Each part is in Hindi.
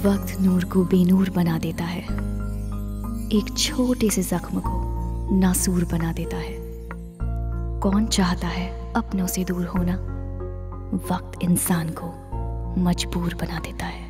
वक्त नूर को बेनूर बना देता है, एक छोटे से जख्म को नासूर बना देता है। कौन चाहता है अपनों से दूर होना? वक्त इंसान को मजबूर बना देता है।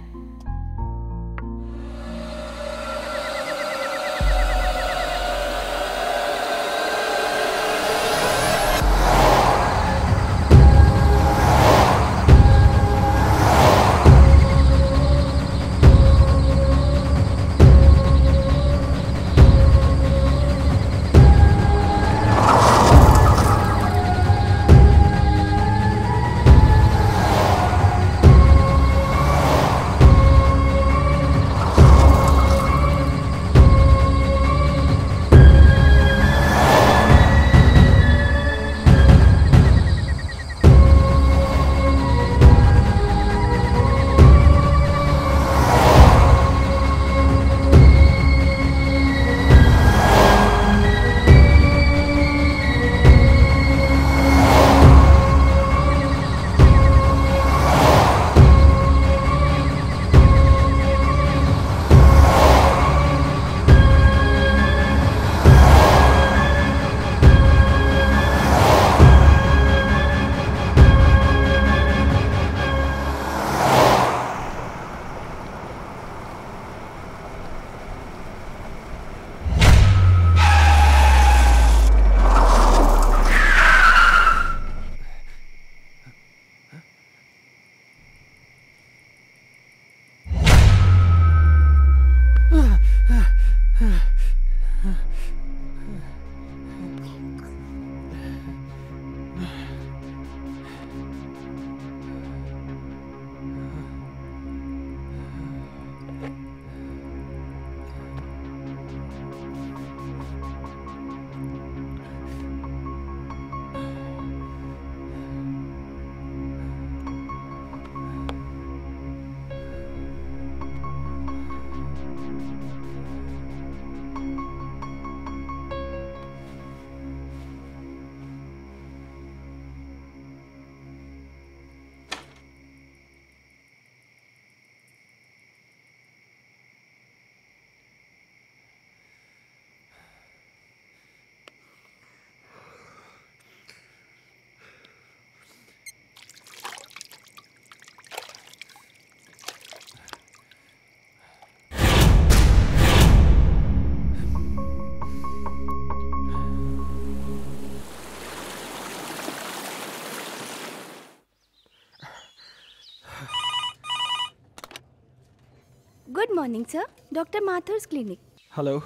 Good morning, sir. Dr. Mathur's clinic. Hello.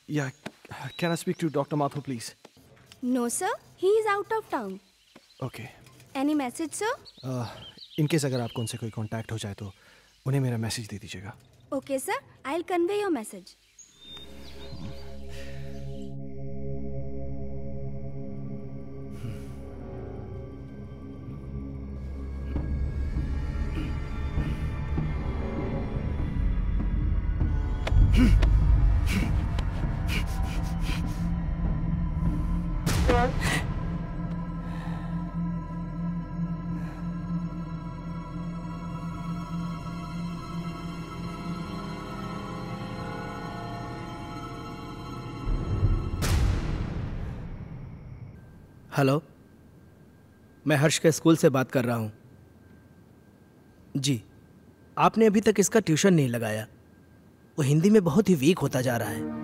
Yeah, can I speak to Dr. Mathur, please? No, sir. He is out of town. Okay. Any message, sir? In case अगर आपको उनसे कोई कांटेक्ट हो जाए तो उन्हें मेरा मैसेज दे दीजिएगा. Okay, sir. I'll convey your message. Hello, मैं हर्ष के स्कूल से बात कर रहा हूँ। जी, आपने अभी तक इसका ट्यूशन नहीं लगाया। वो हिंदी में बहुत ही वीक होता जा रहा है।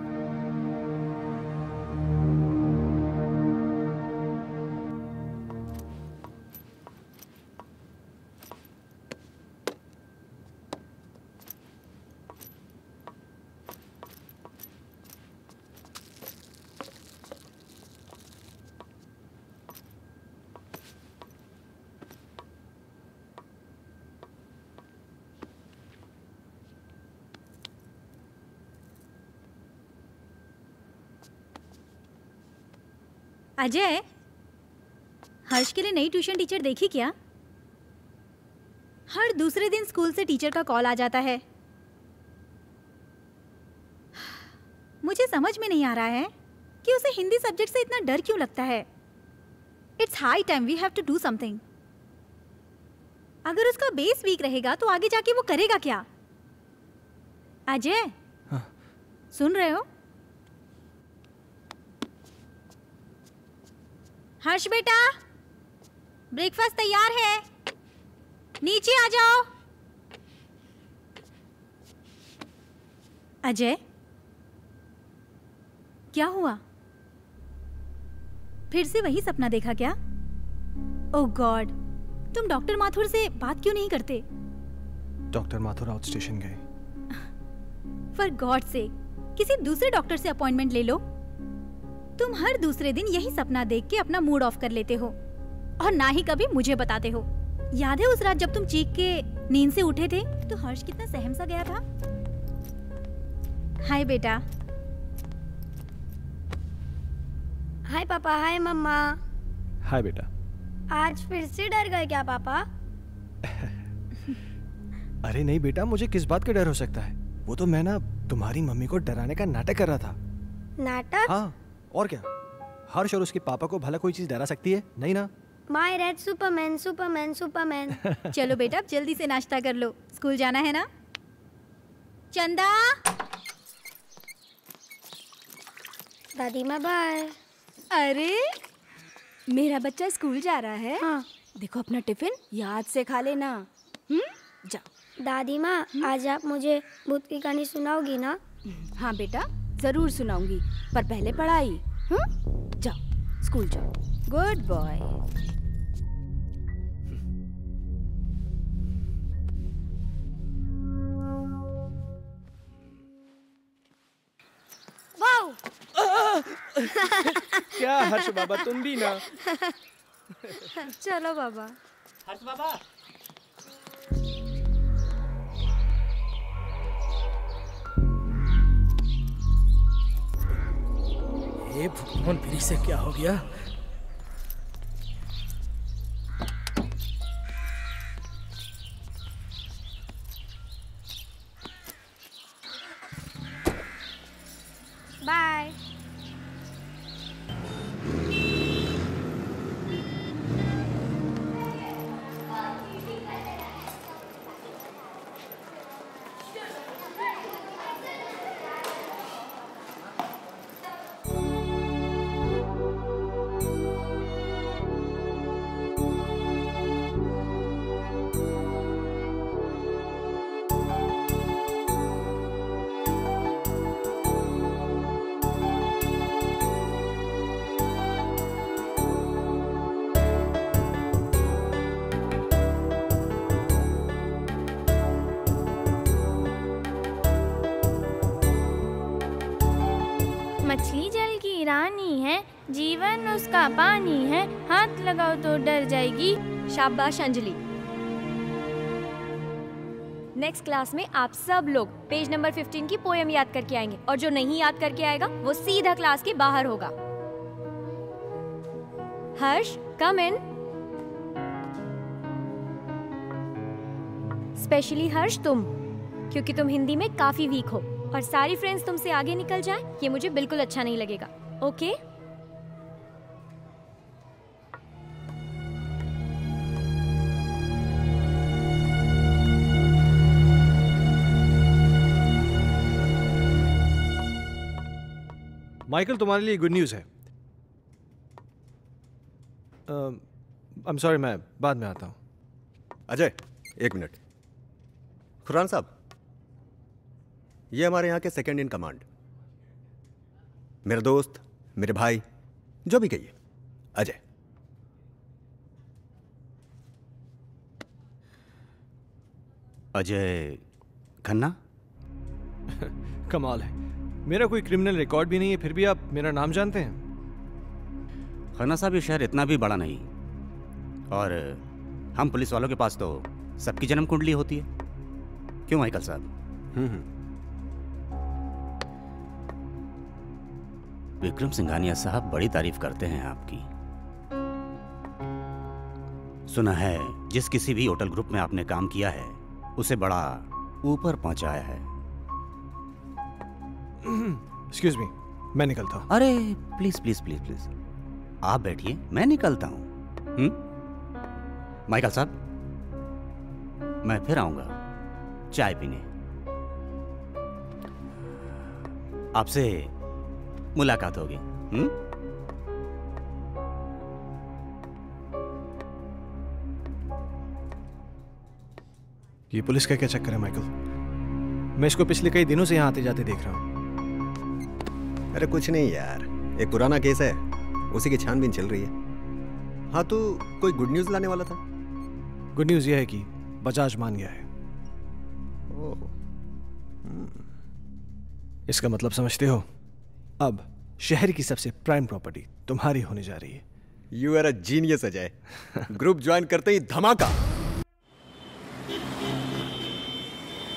अजय, हर्ष के लिए नई ट्यूशन टीचर देखी क्या? हर दूसरे दिन स्कूल से टीचर का कॉल आ जाता है। मुझे समझ में नहीं आ रहा है कि उसे हिंदी सब्जेक्ट से इतना डर क्यों लगता है। It's high time we have to do something. अगर उसका बेस वीक रहेगा तो आगे जाके वो करेगा क्या? अजय, हाँ। सुन रहे हो? हर्ष बेटा, ब्रेकफास्ट तैयार है, नीचे आ जाओ। अजय, क्या हुआ? फिर से वही सपना देखा क्या? ओह गॉड, तुम डॉक्टर माथुर से बात क्यों नहीं करते? डॉक्टर माथुर आउट स्टेशन गए। फॉर गॉड से किसी दूसरे डॉक्टर से अपॉइंटमेंट ले लो। तुम हर दूसरे दिन यही सपना देख के अपना मूड ऑफ कर लेते हो और ना ही कभी मुझे बताते हो। याद है उस रात जब तुम चीख के नींद से उठे थे तो हर्ष कितना सहम सा गया था? हाय बेटा। हाय पापा, हाय मम्मा। हाय बेटा। आज फिर से डर गए क्या पापा? अरे नहीं बेटा, मुझे किस बात का डर हो सकता है? वो तो मैं ना तुम्हारी मम्मी को डराने का नाटक कर रहा था। नाटक? हाँ, और क्या? हर्ष और उसके पापा को भला कोई चीज डरा सकती है? नहीं ना। My red Superman, Superman, Superman. चलो बेटा, अब जल्दी से नाश्ता कर लो, स्कूल जाना है ना। चंदा। दादी माँ बाय। अरे मेरा बच्चा स्कूल जा रहा है। हाँ। देखो अपना टिफिन याद से खा लेना। जा। दादी माँ, आज आप मुझे भूत की कहानी सुनाओगी ना? हाँ बेटा, जरूर सुनाऊंगी, पर पहले पढ़ाई। जाओ, स्कूल जाओ। Good boy. वाओ! क्या हर्ष बाबा, तुम भी ना। चलो बाबा। हर्ष बाबा। ये भगवान, फिर से क्या हो गया? बाय। मछली जल की रानी है, जीवन उसका पानी है, हाथ लगाओ तो डर जाएगी। शाबाश अंजलि। नेक्स्ट क्लास में आप सब लोग पेज नंबर 15 की पोएम याद करके आएंगे और जो नहीं याद करके आएगा वो सीधा क्लास के बाहर होगा। हर्ष, कम इन। स्पेशली हर्ष तुम, क्योंकि तुम हिंदी में काफी वीक हो और सारी फ्रेंड्स तुमसे आगे निकल जाए ये मुझे बिल्कुल अच्छा नहीं लगेगा। ओके? माइकल, तुम्हारे लिए गुड न्यूज़ है। आई एम सॉरी, मैं बाद में आता हूँ। अजय, एक मिनट। खुरान साहब, ये हमारे यहाँ के सेकंड इन कमांड, मेरे दोस्त, मेरे भाई, जो भी कहिए, अजय। अजय खन्ना? कमाल है, मेरा कोई क्रिमिनल रिकॉर्ड भी नहीं है, फिर भी आप मेरा नाम जानते हैं। खन्ना साहब, ये शहर इतना भी बड़ा नहीं और हम पुलिस वालों के पास तो सबकी जन्म कुंडली होती है। क्यों माइकल साहब? विक्रम सिंघानिया साहब बड़ी तारीफ करते हैं आपकी। सुना है जिस किसी भी होटल ग्रुप में आपने काम किया है उसे बड़ा ऊपर पहुंचाया है। एक्सक्यूज मी, मैं निकलता हूँ। अरे प्लीज प्लीज प्लीज प्लीज, आप बैठिए, मैं निकलता हूं। माइकल साहब, मैं फिर आऊंगा चाय पीने। आपसे मुलाकात होगी। ये पुलिस का क्या चक्कर है माइकल? मैं इसको पिछले कई दिनों से यहाँ आते जाते देख रहा हूँ। अरे कुछ नहीं यार, एक पुराना केस है, उसी की छानबीन चल रही है। हाँ तो कोई गुड न्यूज़ लाने वाला था? गुड न्यूज़ ये है कि बजाज मान गया है। इसका मतलब समझते हो? अब शहर की सबसे प्राइम प्रॉपर्टी तुम्हारी होने जा रही है। You are a genius Ajay. Group join करते ही धमाका।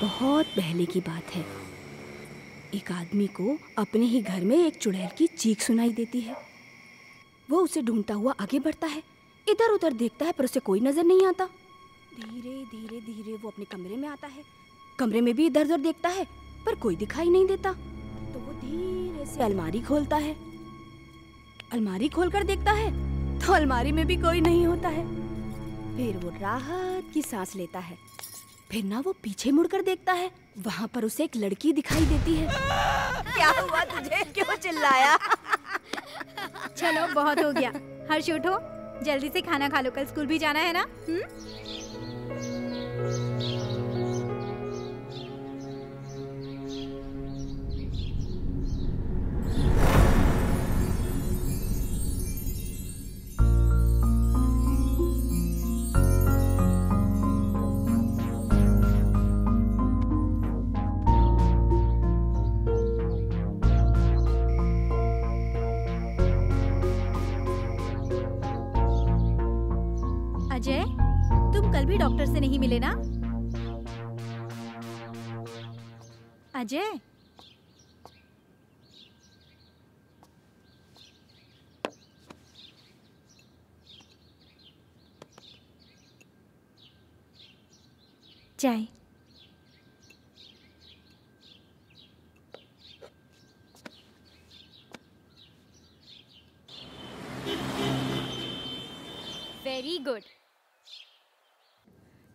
बहुत पहले की बात है, एक आदमी को अपने ही घर में एक चुड़ैल की चीख सुनाई देती है। वो उसे ढूंढता हुआ आगे बढ़ता है, इधर उधर देखता है पर उसे कोई नजर नहीं आता। धीरे धीरे धीरे वो अपने कमरे में आता है, कमरे में भी इधर उधर देखता है पर कोई दिखाई नहीं देता। तो वो धीरे से अलमारी खोलता है, अलमारी खोलकर देखता है तो अलमारी में भी कोई नहीं होता है। फिर वो राहत की सांस लेता है। फिर ना वो पीछे मुड़कर देखता है, वहाँ पर उसे एक लड़की दिखाई देती है। क्या हुआ तुझे, क्यों चिल्लाया? चलो बहुत हो गया, हर्ष उठो, जल्दी से खाना खा लो, कल स्कूल भी जाना है ना। अजय, तुम कल भी डॉक्टर से नहीं मिले ना? अजय, चाय। Very good.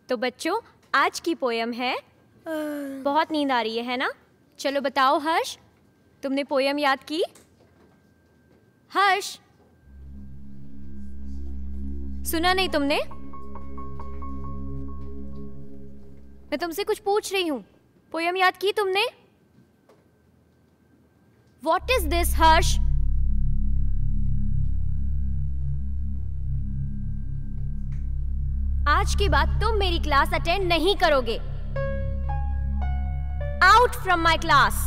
तो बच्चों, आज की पोयम है, बहुत नींद आ रही है ना? चलो बताओ हर्ष, तुमने पोयम याद की? हर्ष, सुना नहीं तुमने? मैं तुमसे कुछ पूछ रही हूं, पोयम याद की तुमने? What is this, हर्ष? आज के बाद तुम मेरी क्लास अटेंड नहीं करोगे। Out from my class.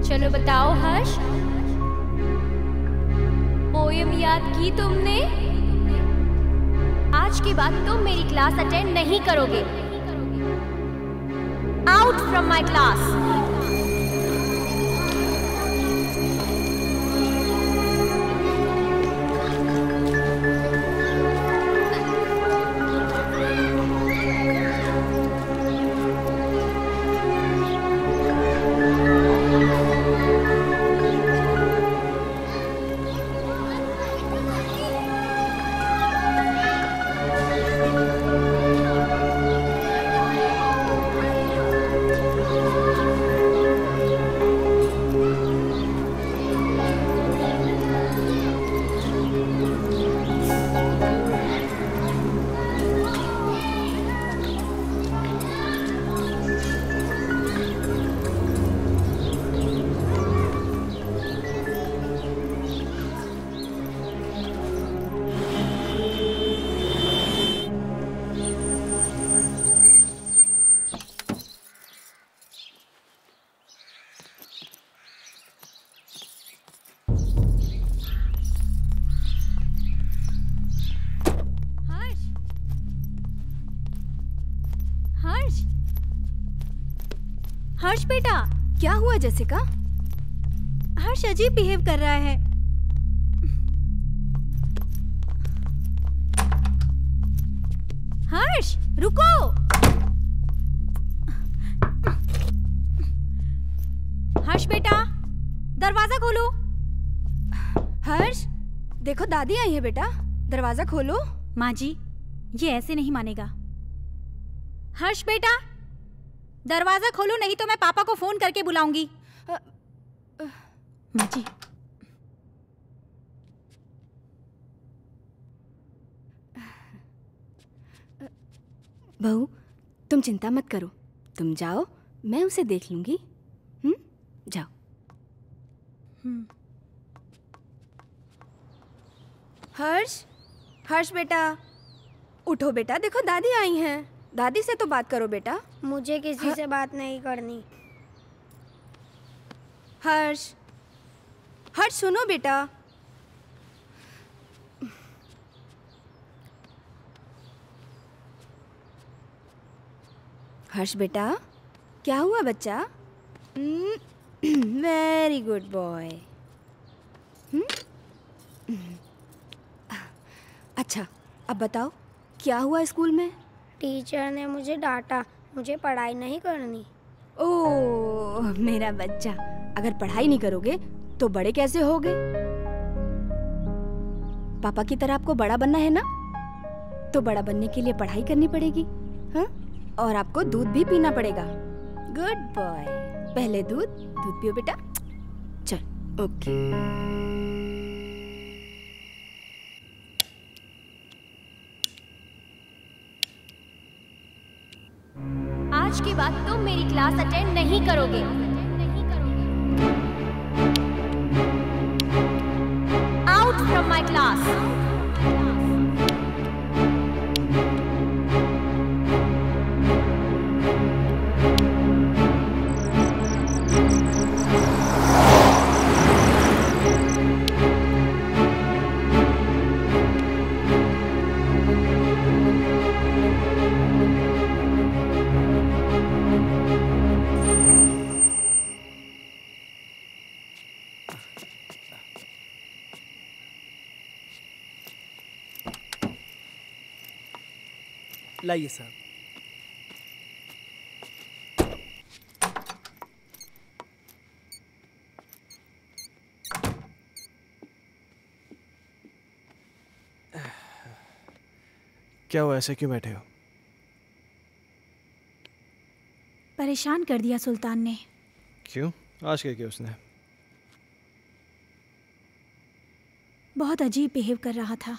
चलो बताओ हर्ष, पोयम याद की तुमने? आज के बाद तुम मेरी क्लास अटेंड नहीं करोगे। Out from my class. हर्ष बेटा, क्या हुआ जेसिका? हर्ष अजीब बिहेव कर रहा है। हर्ष रुको। हर्ष बेटा, दरवाजा खोलो। हर्ष देखो दादी आई है बेटा, दरवाजा खोलो। माँ जी, ये ऐसे नहीं मानेगा। हर्ष बेटा, दरवाजा खोलो नहीं तो मैं पापा को फोन करके बुलाऊंगी। माँ जी। बहू तुम चिंता मत करो, तुम जाओ, मैं उसे देख लूंगी। जाओ। हर्ष, हर्ष बेटा उठो बेटा, देखो दादी आई हैं। दादी से तो बात करो बेटा। मुझे किसी से बात नहीं करनी। हर्ष, हर्ष सुनो बेटा। हर्ष बेटा, क्या हुआ बच्चा? Very good boy. अच्छा अब बताओ क्या हुआ स्कूल में? टीचर ने मुझे डांटा, मुझे पढ़ाई नहीं करनी। ओह मेरा बच्चा, अगर पढ़ाई नहीं करोगे तो बड़े कैसे होगे? पापा की तरह आपको बड़ा बनना है ना, तो बड़ा बनने के लिए पढ़ाई करनी पड़ेगी। हाँ, और आपको दूध भी पीना पड़ेगा। गुड बॉय, पहले दूध पियो बेटा। चल ओके। आज के बाद तुम मेरी क्लास अटेंड नहीं करोगे। Out from my class. लाइए साहब। क्या हुआ, ऐसे क्यों बैठे हो? परेशान कर दिया सुल्तान ने। क्यों? आज क्या किया उसने? बहुत अजीब बिहेव कर रहा था।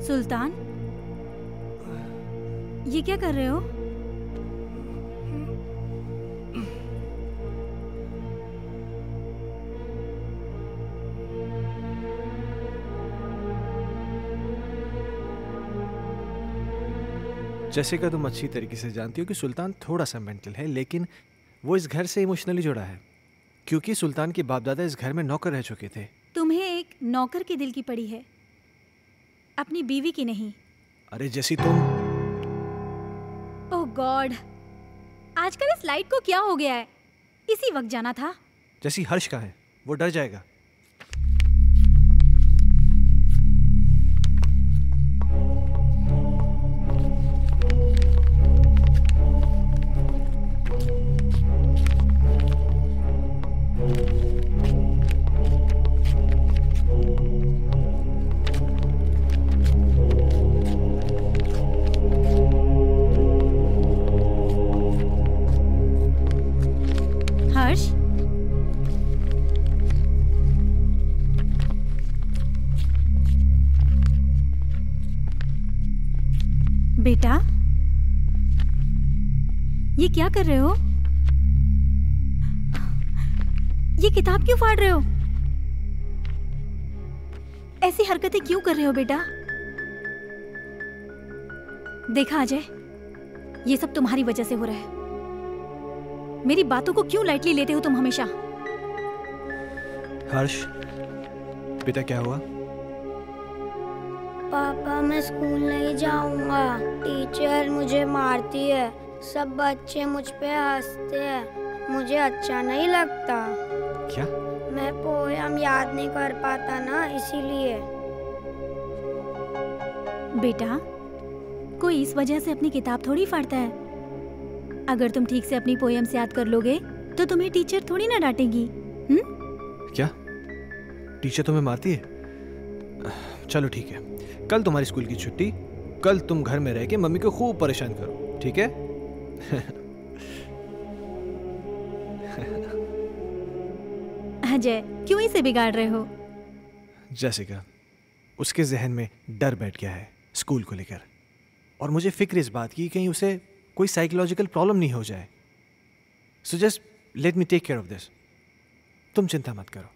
सुल्तान, ये क्या कर रहे हो? जैसिका, तुम अच्छी तरीके से जानती हो कि सुल्तान थोड़ा सा मेंटल है, लेकिन वो इस घर से इमोशनली जुड़ा है क्योंकि सुल्तान के बाप दादा इस घर में नौकर रह चुके थे। तुम्हें एक नौकर के दिल की पड़ी है, अपनी बीवी की नहीं। अरे जैसी तुम। ओह गॉड, आजकल इस लाइट को क्या हो गया है? इसी वक्त जाना था। जैसी हर्ष का है, वो डर जाएगा। हर्ष, बेटा, ये क्या कर रहे हो? ये किताब क्यों फाड़ रहे हो? ऐसी हरकतें क्यों कर रहे हो बेटा? देखा अजय, ये सब तुम्हारी वजह से हो रहा है। मेरी बातों को क्यों लाइटली लेते हो तुम हमेशा? हर्ष, बेटा क्या हुआ? पापा मैं स्कूल नहीं जाऊंगा, टीचर मुझे मारती है, सब बच्चे मुझ पे हंसते हैं, मुझे अच्छा नहीं लगता। क्या? मैं पोयम याद नहीं कर पाता ना, इसीलिए। बेटा, कोई इस वजह से अपनी किताब थोड़ी फाड़ता है। अगर तुम ठीक से अपनी पोएम्स याद कर लोगे तो तुम्हें टीचर थोड़ी ना डांटेगी। क्या टीचर तुम्हें मारती है? चलो ठीक है, कल तुम्हारी स्कूल की छुट्टी, कल तुम घर में रह के मम्मी को खूब परेशान करो, ठीक है? अजय, क्यों इसे बिगाड़ रहे हो? जैसिका, उसके जहन में डर बैठ गया है स्कूल को लेकर, और मुझे फिक्र इस बात की कहीं उसे कोई साइकोलॉजिकल प्रॉब्लम नहीं हो जाए। So just let me take care of this. तुम चिंता मत करो।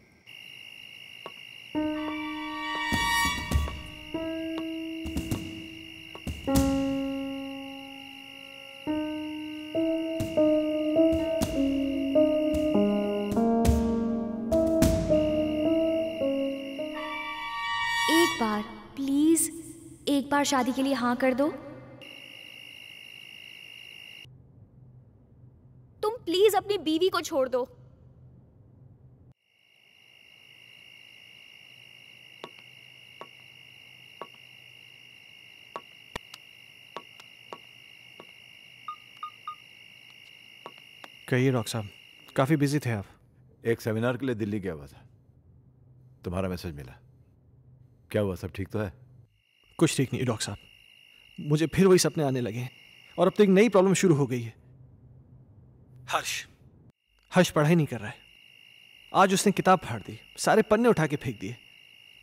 एक बार प्लीज, एक बार शादी के लिए हाँ कर दो। तुम प्लीज अपनी बीवी को छोड़ दो। कहिए डॉक्टर साहब, काफी बिजी थे आप। एक सेमिनार के लिए दिल्ली गया हुआ था, तुम्हारा मैसेज मिला। क्या हुआ, सब ठीक तो है? कुछ ठीक नहीं डॉक्टर साहब, मुझे फिर वही सपने आने लगे हैं और अब तो एक नई प्रॉब्लम शुरू हो गई है। हर्ष पढ़ाई नहीं कर रहा है। आज उसने किताब फाड़ दी, सारे पन्ने उठा के फेंक दिए।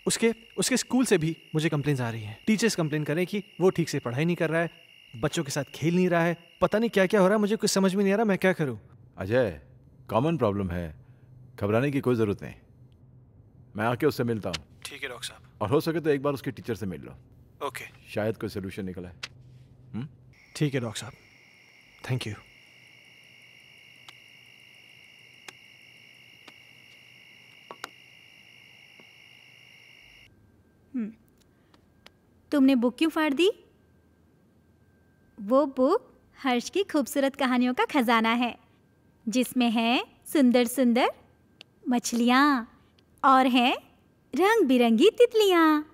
उसके स्कूल से भी मुझे कंप्लेंट्स आ रही हैं। टीचर्स कंप्लेन कर रहे हैं कि वो ठीक से पढ़ाई नहीं कर रहा है, बच्चों के साथ खेल नहीं रहा है, पता नहीं क्या क्या हो रहा है। मुझे कुछ समझ में नहीं आ रहा, मैं क्या करूं? अजय, कॉमन प्रॉब्लम है, घबराने की कोई जरूरत नहीं। मैं आके उससे मिलता हूँ। ठीक है डॉक्टर साहब। और हो सके तो एक बार उसके टीचर से मिल लो। ओके। शायद कोई सोल्यूशन निकला है। ठीक है डॉक्टर साहब, थैंक यू। तुमने बुक क्यों फाड़ दी? वो बुक हर्ष की खूबसूरत कहानियों का खजाना है, जिसमें है सुंदर सुंदर मछलियाँ और हैं रंग बिरंगी तितलियाँ,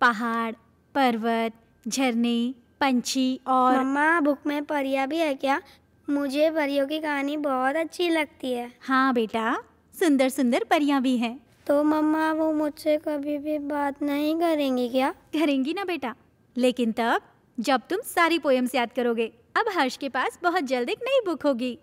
पहाड़, पर्वत, झरने, पंछी और। मम्मा, बुक में परियां भी है क्या? मुझे परियों की कहानी बहुत अच्छी लगती है। हाँ बेटा, सुंदर सुंदर परियां भी हैं। तो मम्मा, वो मुझसे कभी भी बात नहीं करेंगी क्या? करेंगी ना बेटा, लेकिन तब जब तुम सारी पोएम्स याद करोगे। अब हर्ष के पास बहुत जल्द एक नई बुक होगी।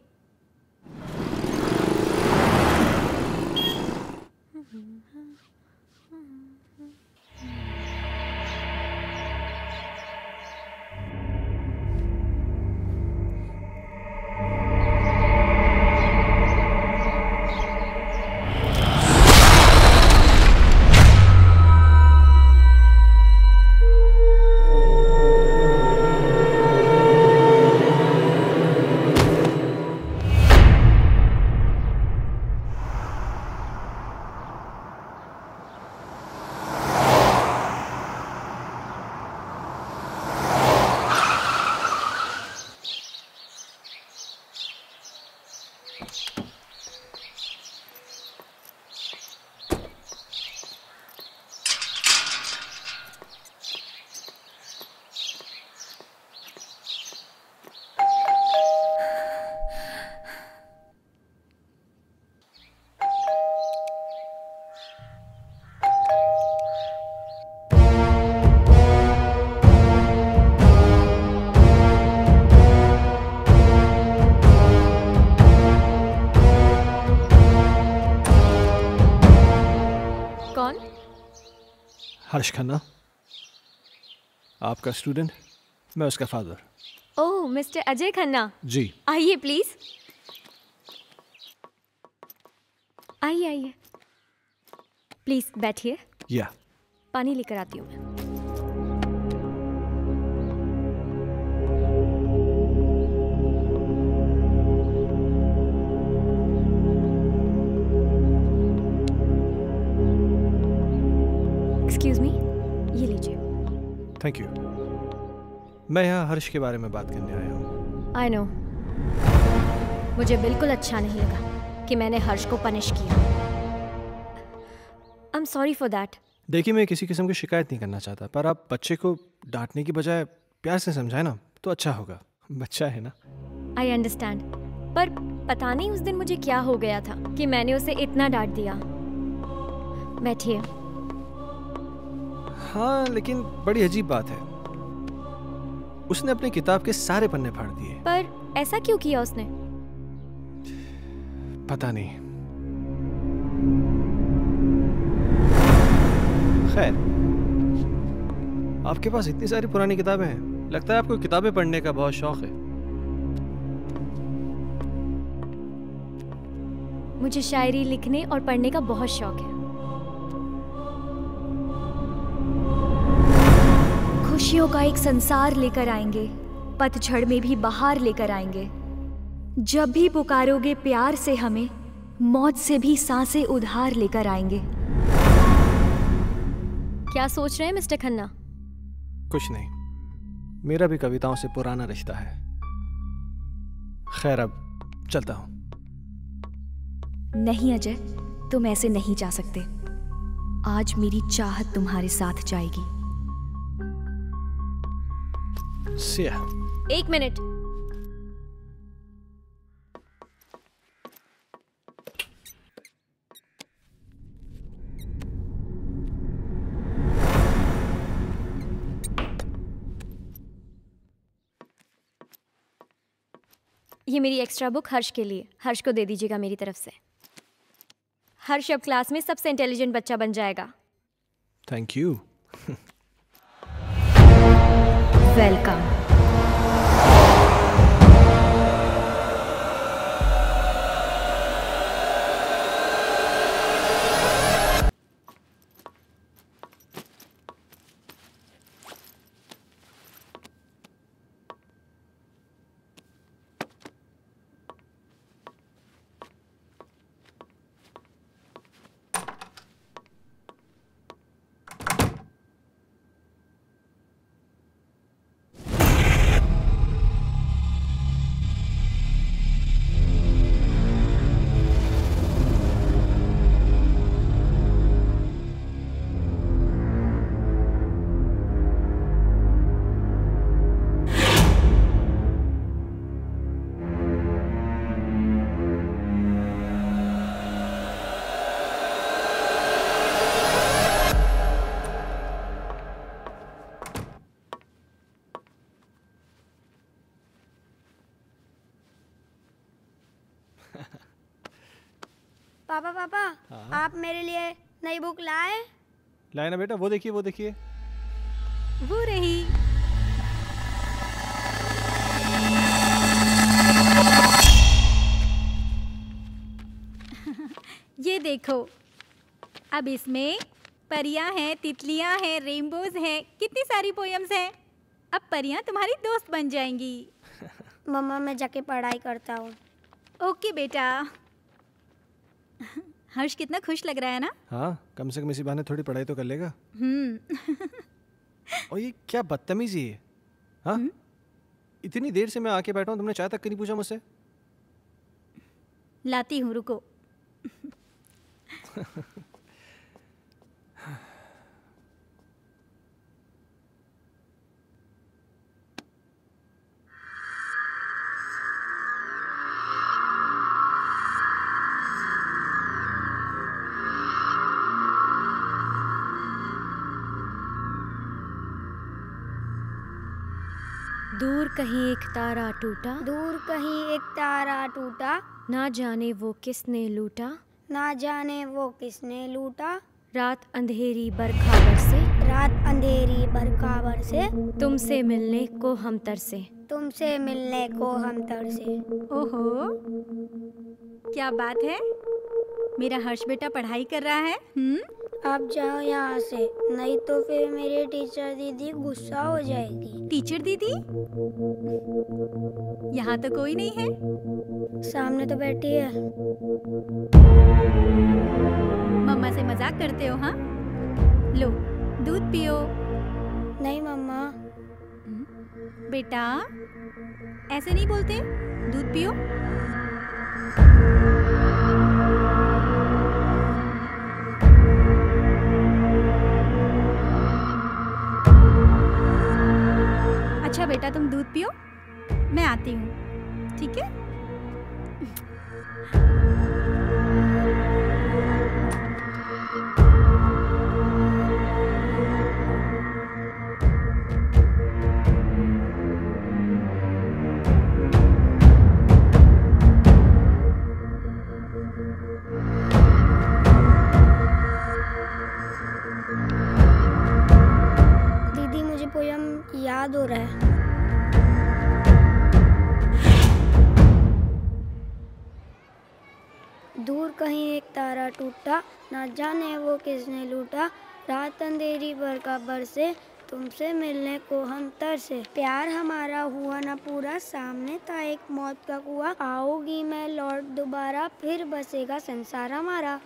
हर्ष खन्ना, आपका स्टूडेंट, मैं उसका फादर। ओह, मिस्टर अजय खन्ना। जी। आइए प्लीज, आइए आइए, प्लीज बैठिए। या पानी लेकर आती हूँ मैं। एक्सक्यूज मी, ये लीजिए। Thank you. मैं यहाँ हर्ष के बारे में बात करने आया हूँ। आई नो, मुझे बिल्कुल अच्छा नहीं लगा कि मैंने हर्ष को पनिश किया। I am sorry for that. देखिए, मैं किसी किस्म की शिकायत नहीं करना चाहता, पर आप बच्चे को डांटने की बजाय प्यार से समझाए ना तो अच्छा होगा। बच्चा है ना। आई अंडरस्टैंड, पर पता नहीं उस दिन मुझे क्या हो गया था कि मैंने उसे इतना डांट दिया। बैठिए। हाँ, लेकिन बड़ी अजीब बात है, उसने अपनी किताब के सारे पन्ने फाड़ दिए। पर ऐसा क्यों किया उसने? पता नहीं। खैर, आपके पास इतनी सारी पुरानी किताबें हैं, लगता है आपको किताबें पढ़ने का बहुत शौक है। मुझे शायरी लिखने और पढ़ने का बहुत शौक है। खुशियों का एक संसार लेकर आएंगे, पतझड़ में भी बहार लेकर आएंगे। जब भी पुकारोगे प्यार से हमें, मौत से भी सांसें उधार लेकर आएंगे। क्या सोच रहे हैं मिस्टर खन्ना? कुछ नहीं, मेरा भी कविताओं से पुराना रिश्ता है। खैर, अब चलता हूं। नहीं अजय, तुम ऐसे नहीं जा सकते। आज मेरी चाहत तुम्हारे साथ जाएगी। सिया। एक मिनट। ये मेरी एक्स्ट्रा बुक हर्ष के लिए। हर्ष को दे दीजिएगा मेरी तरफ से। हर्ष अब क्लास में सबसे इंटेलिजेंट बच्चा बन जाएगा। Thank you. वेलकम। पापा पापा, आप मेरे लिए नई बुक लाए? लाए ना बेटा, वो देखिए वो देखिए। वो रही। ये देखो, अब इसमें परियां हैं, तितलियां हैं, रेनबोज हैं, कितनी सारी पोएम्स हैं। अब परियां तुम्हारी दोस्त बन जाएंगी। मम्मा, मैं जाके पढ़ाई करता हूँ। ओके बेटा। हर्ष कितना खुश लग रहा है ना? हाँ, कम से कम इसी बहाने थोड़ी पढ़ाई तो कर लेगा। और ये क्या बदतमीजी है? हाँ, इतनी देर से मैं आके बैठा हूँ, तुमने चाय तक नहीं पूछा मुझसे। लाती हूँ, रुको। दूर कहीं एक तारा टूटा, दूर कहीं एक तारा टूटा, ना जाने वो किसने लूटा, ना जाने वो किसने लूटा, रात अंधेरी बरखा बरसे, रात अंधेरी बरकाबर से तुमसे मिलने को हम तरसे। तुमसे मिलने को हम तरसे। ओहो, क्या बात है। मेरा हर्ष बेटा पढ़ाई कर रहा है। आप जाओ यहाँ से, नहीं तो फिर मेरी टीचर दीदी गुस्सा हो जाएगी। टीचर दीदी? यहाँ तो कोई नहीं है। सामने तो बैठी है। मम्मा से मजाक करते हो? हाँ, लो दूध पियो। नहीं मम्मा। बेटा ऐसे नहीं बोलते, दूध पियो। अच्छा बेटा, तुम दूध पियो, मैं आती हूँ, ठीक है? दीदी मुझे पोयम याद हो रहा है। दूर कहीं एक तारा टूटा, ना जाने वो किसने लूटा। रात अंधेरी बरकाबर से तुमसे मिलने को हम तरसे। प्यार हमारा हुआ ना पूरा, सामने था एक मौत का कुआं। आओगी मैं लौट दोबारा, फिर बसेगा संसार हमारा।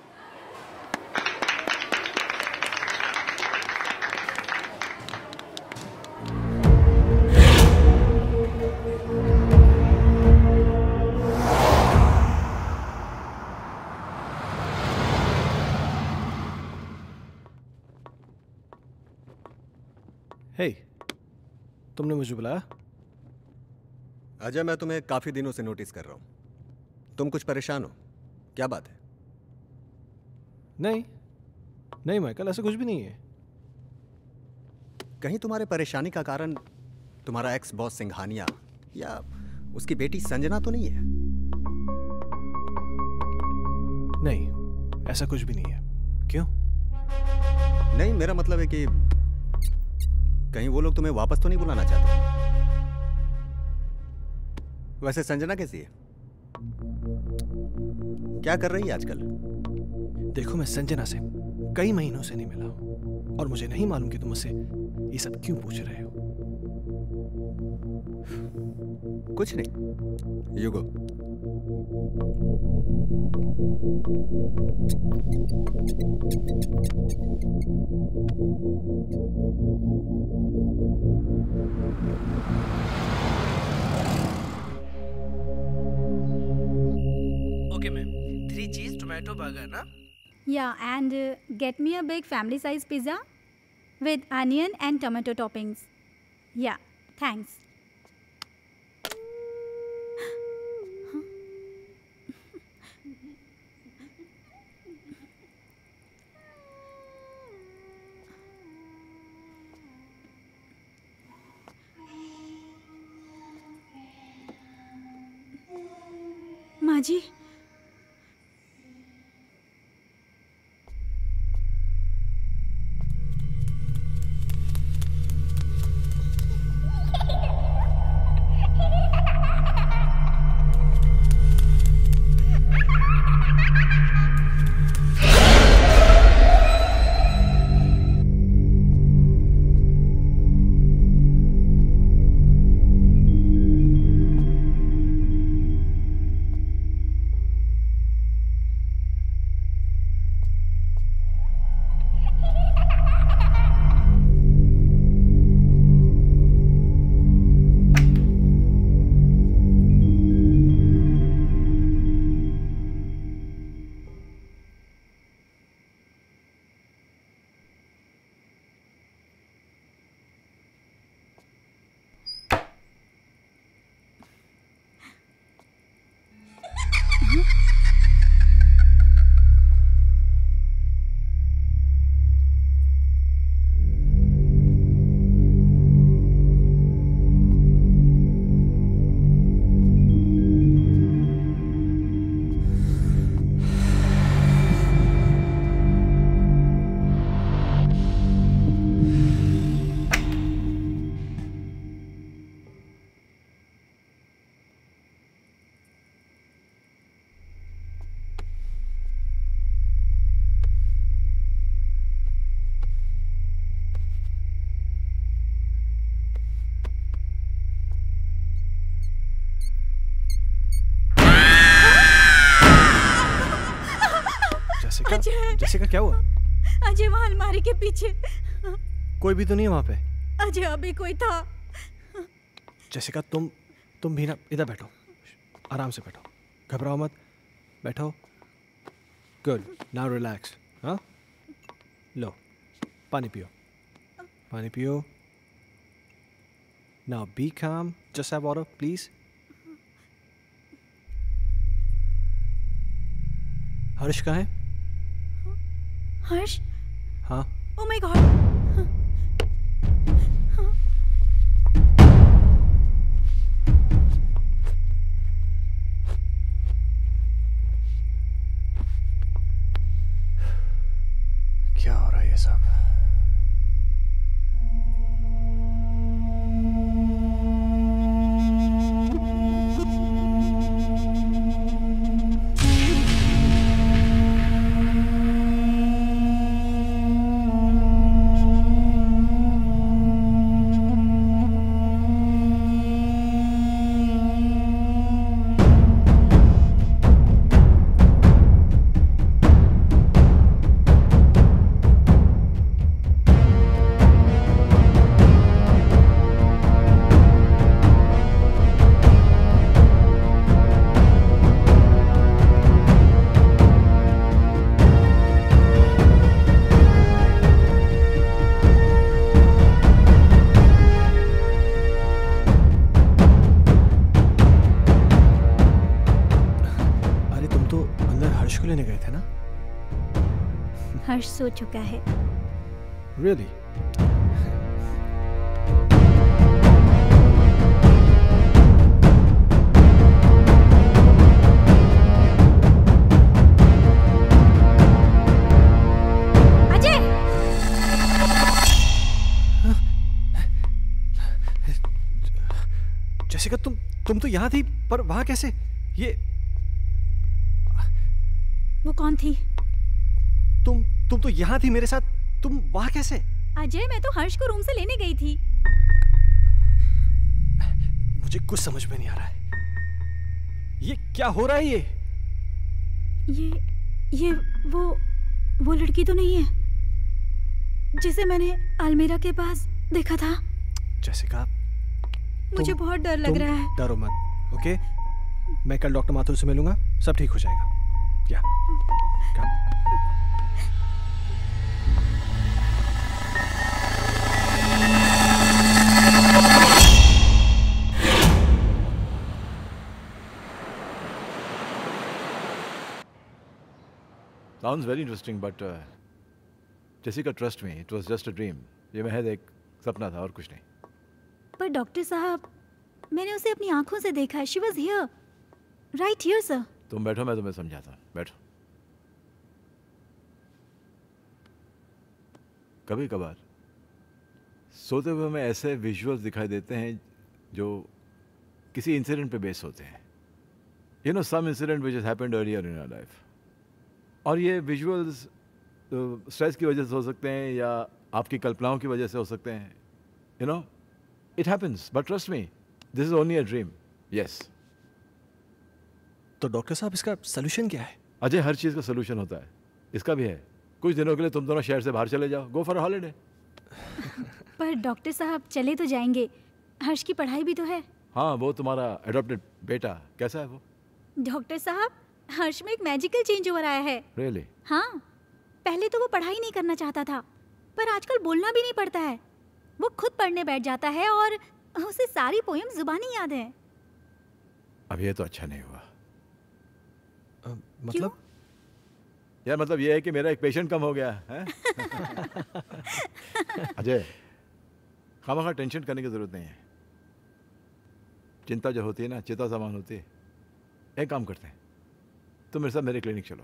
हे, तुमने मुझे बुलाया? अजय, मैं तुम्हें काफी दिनों से नोटिस कर रहा हूं। तुम कुछ परेशान हो, क्या बात है? नहीं नहीं माइकल, ऐसा कुछ भी नहीं है। कहीं तुम्हारे परेशानी का कारण तुम्हारा एक्स बॉस सिंघानिया या उसकी बेटी संजना तो नहीं है? नहीं, ऐसा कुछ भी नहीं है। क्यों? नहीं, मेरा मतलब है कि कहीं वो लोग तुम्हें वापस तो नहीं बुलाना चाहते? वैसे संजना कैसी है? क्या कर रही है आजकल? देखो, मैं संजना से कई महीनों से नहीं मिला हूं और मुझे नहीं मालूम कि तुम मुझसे ये सब क्यों पूछ रहे हो। कुछ नहीं, यू गो। ओके मैम, 3 चीज टोमेटो बर्गर ना? Yeah, and get me a big family size pizza with onion and tomato toppings. Yeah, thanks. माँ जी, जैसिका, अजय। जैसिका क्या हुआ? अजय वहाँ अलमारी के पीछे। कोई भी तो नहीं है वहाँ पे। अजय अभी कोई था। जैसिका तुम भी ना इधर बैठो, आराम से बैठो, घबराओ मत, बैठो। Good, now relax. हाँ, लो पानी पियो, पानी पियो। नाउ बी काम, जस्ट हैव वाटर प्लीज। हर्ष कहाँ है? हर्ष? हाँ। Oh my God. क्या हो रहा है ये सब? हर्ष सो चुका है। Really? अजय! जैसिका तुम तो यहाँ थी, पर वहाँ कैसे? ये वो कौन थी? तुम तो यहाँ थी मेरे साथ, तुम वहाँ कैसे? अजय, मैं तो हर्ष को रूम से लेने गई थी। मुझे कुछ समझ में नहीं आ रहा है। ये क्या हो रहा है? ये वो लड़की तो नहीं है जिसे मैंने अलमीरा के पास देखा था? जैसिका, मुझे बहुत डर लग रहा है। डरो मत, ओके? मैं कल डॉक्टर माथुर से मिलूंगा, सब ठीक हो जाएगा। या Sounds very interesting, but Jessica, trust me, it was just a dream. ये महज एक सपना था और कुछ नहीं। पर डॉक्टर साहब, मैंने उसे अपनी आंखों से देखा है। She was here, right here, sir. तुम बैठो, मैं तुम्हें समझाता हूँ। बैठो। कभी कभार सोते हुए हमें ऐसे विजुअल्स दिखाई देते हैं जो किसी इंसिडेंट पे बेस होते हैं। You know, some incident which has happened earlier in our life. और ये विजुअल्स स्ट्रेस की वजह से हो सकते हैं या आपकी कल्पनाओं की वजह से हो सकते हैं। You know, it happens, but trust me, this is only a dream. Yes. तो डॉक्टर साहब, इसका सोल्यूशन क्या है? अजय, हर चीज़ का सोल्यूशन होता है, इसका भी है। कुछ दिनों के लिए तुम दोनों शहर से बाहर चले जाओ, गो फॉर हॉलीडे। पर डॉक्टर साहब, चले तो जाएंगे, हर्ष की पढ़ाई भी तो है। हाँ, वो तुम्हारा एडॉप्टेड बेटा कैसा है वो? डॉक्टर साहब, हर्ष में एक मैजिकल चेंज ओवर आया है। Really? हाँ, पहले तो वो पढ़ाई नहीं करना चाहता था, पर आजकल बोलना भी नहीं पड़ता है। वो खुद पढ़ने बैठ जाता है और उसे सारी पोएम जुबानी याद है। अब ये तो अच्छा नहीं हुआ। मतलब? यार मतलब ये है कि मेरा एक पेशेंट कम हो गया है। अजय, खामखा टेंशन करने की जरूरत नहीं है। चिंता जो होती है ना, चिता समान होती है। एक काम करते हैं, तुम मेरे साथ मेरे क्लिनिक चलो।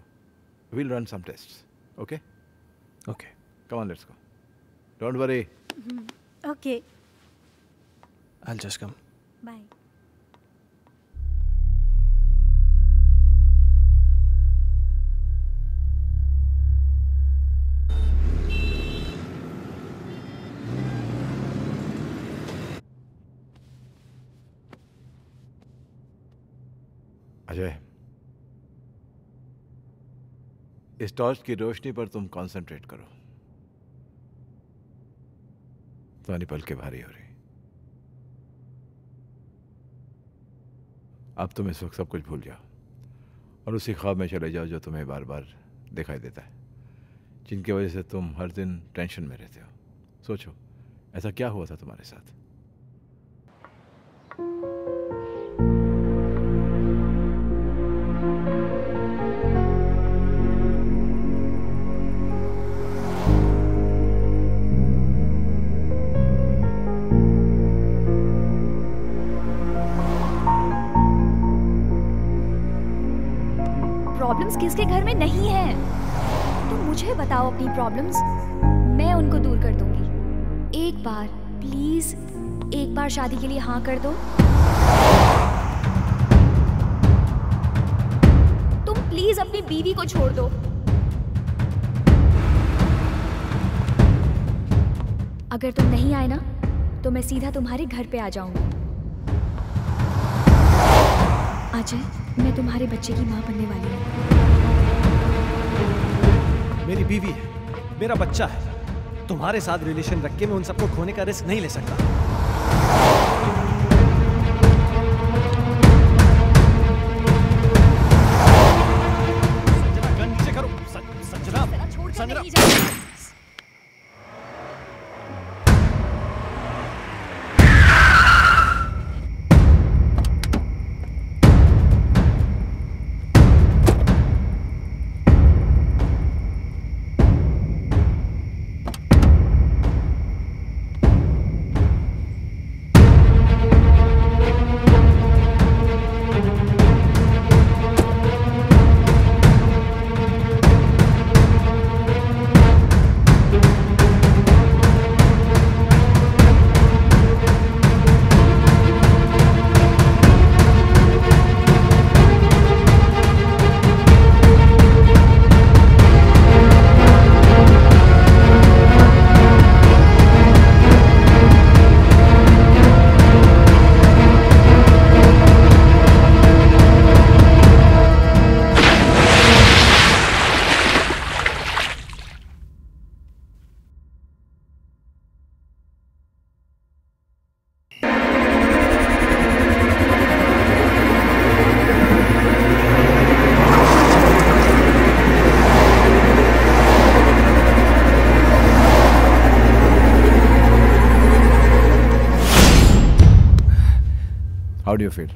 We'll run some tests. Okay? Okay. Come on, let's go. Don't worry. Okay. I'll just come. Bye. Ajay, इस टॉर्च की रोशनी पर तुम कंसंट्रेट करो। तुम्हारी पलकें भारी हो रही। अब तुम इस वक्त सब कुछ भूल जाओ और उसी ख्वाब में चले जाओ जो तुम्हें बार बार दिखाई देता है, जिनकी वजह से तुम हर दिन टेंशन में रहते हो। सोचो ऐसा क्या हुआ था तुम्हारे साथ। प्रॉब्लम्स किसके घर में नहीं है? तुम मुझे बताओ अपनी प्रॉब्लम्स, मैं उनको दूर कर दूंगी। एक बार प्लीज, एक बार शादी के लिए हाँ कर दो। तुम प्लीज अपनी बीवी को छोड़ दो। अगर तुम नहीं आए ना तो मैं सीधा तुम्हारे घर पे आ जाऊंगी। अजय, मैं तुम्हारे बच्चे की माँ बनने वाली हूँ। मेरी बीवी है, मेरा बच्चा है। तुम्हारे साथ रिलेशन रख के मैं उन सबको खोने का रिस्क नहीं ले सकता। संजना, गन नीचे करो। Sanjana, Sanjana. How do you feel?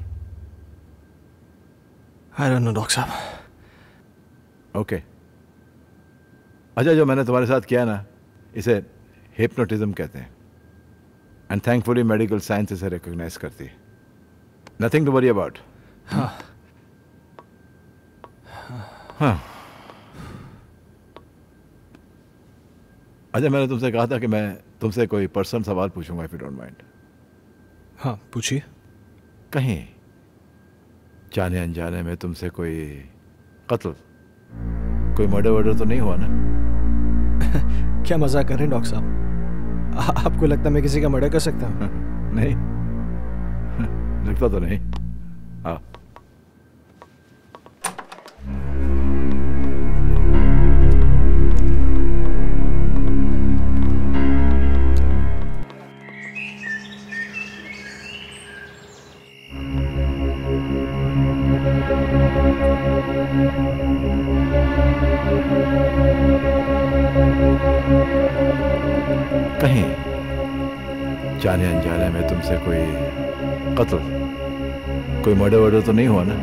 I don't know, doctor साहब। ओके। अच्छा, जो मैंने तुम्हारे साथ किया ना, इसे हिप्नोटिज्म कहते हैं। एंड थैंकफुली मेडिकल साइंस इसे रिकॉग्नाइज करती है। Nothing to worry about. हाँ। अच्छा, मैंने तुमसे कहा था कि मैं तुमसे कोई पर्सनल सवाल पूछूंगा, इफ यू डोंट माइंड। हाँ, पूछिए। कहीं जाने अनजाने में तुमसे कोई कत्ल, कोई मर्डर वर्डर तो नहीं हुआ ना? क्या मजाक कर रहे हैं डॉक्टर साहब? आपको लगता है मैं किसी का मर्डर कर सकता हूँ? नहीं, लगता तो नहीं। हाँ। कहीं जाने अनजाने में तुमसे कोई कत्ल, कोई मर्डर वर्डर तो नहीं हुआ ना?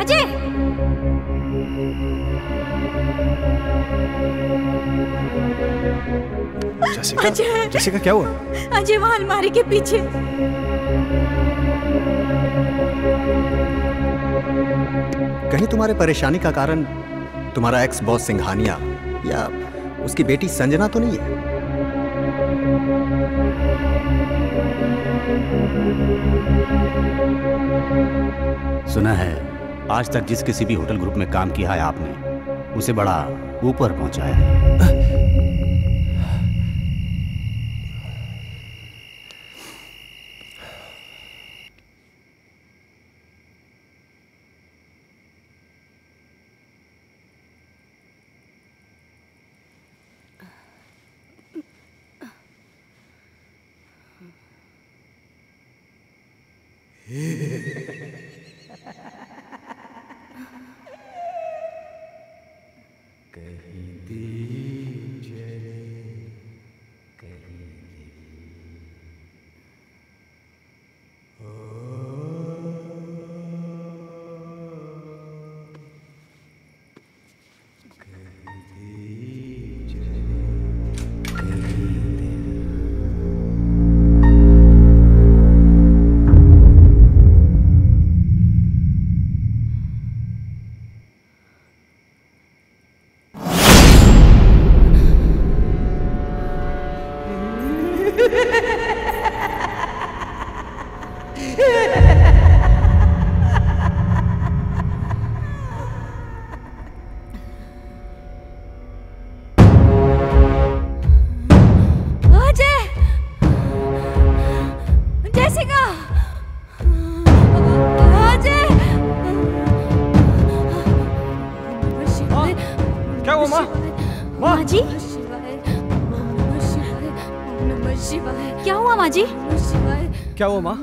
अजय! जैसिका, जैसिका क्या हुआ? अजय, वहां अलमारी के पीछे। कहीं तुम्हारे परेशानी का कारण तुम्हारा एक्स बॉस सिंघानिया या उसकी बेटी संजना तो नहीं है? सुना है आज तक जिस किसी भी होटल ग्रुप में काम किया है आपने, उसे बड़ा ऊपर पहुंचाया है। क्या हुआ माँ?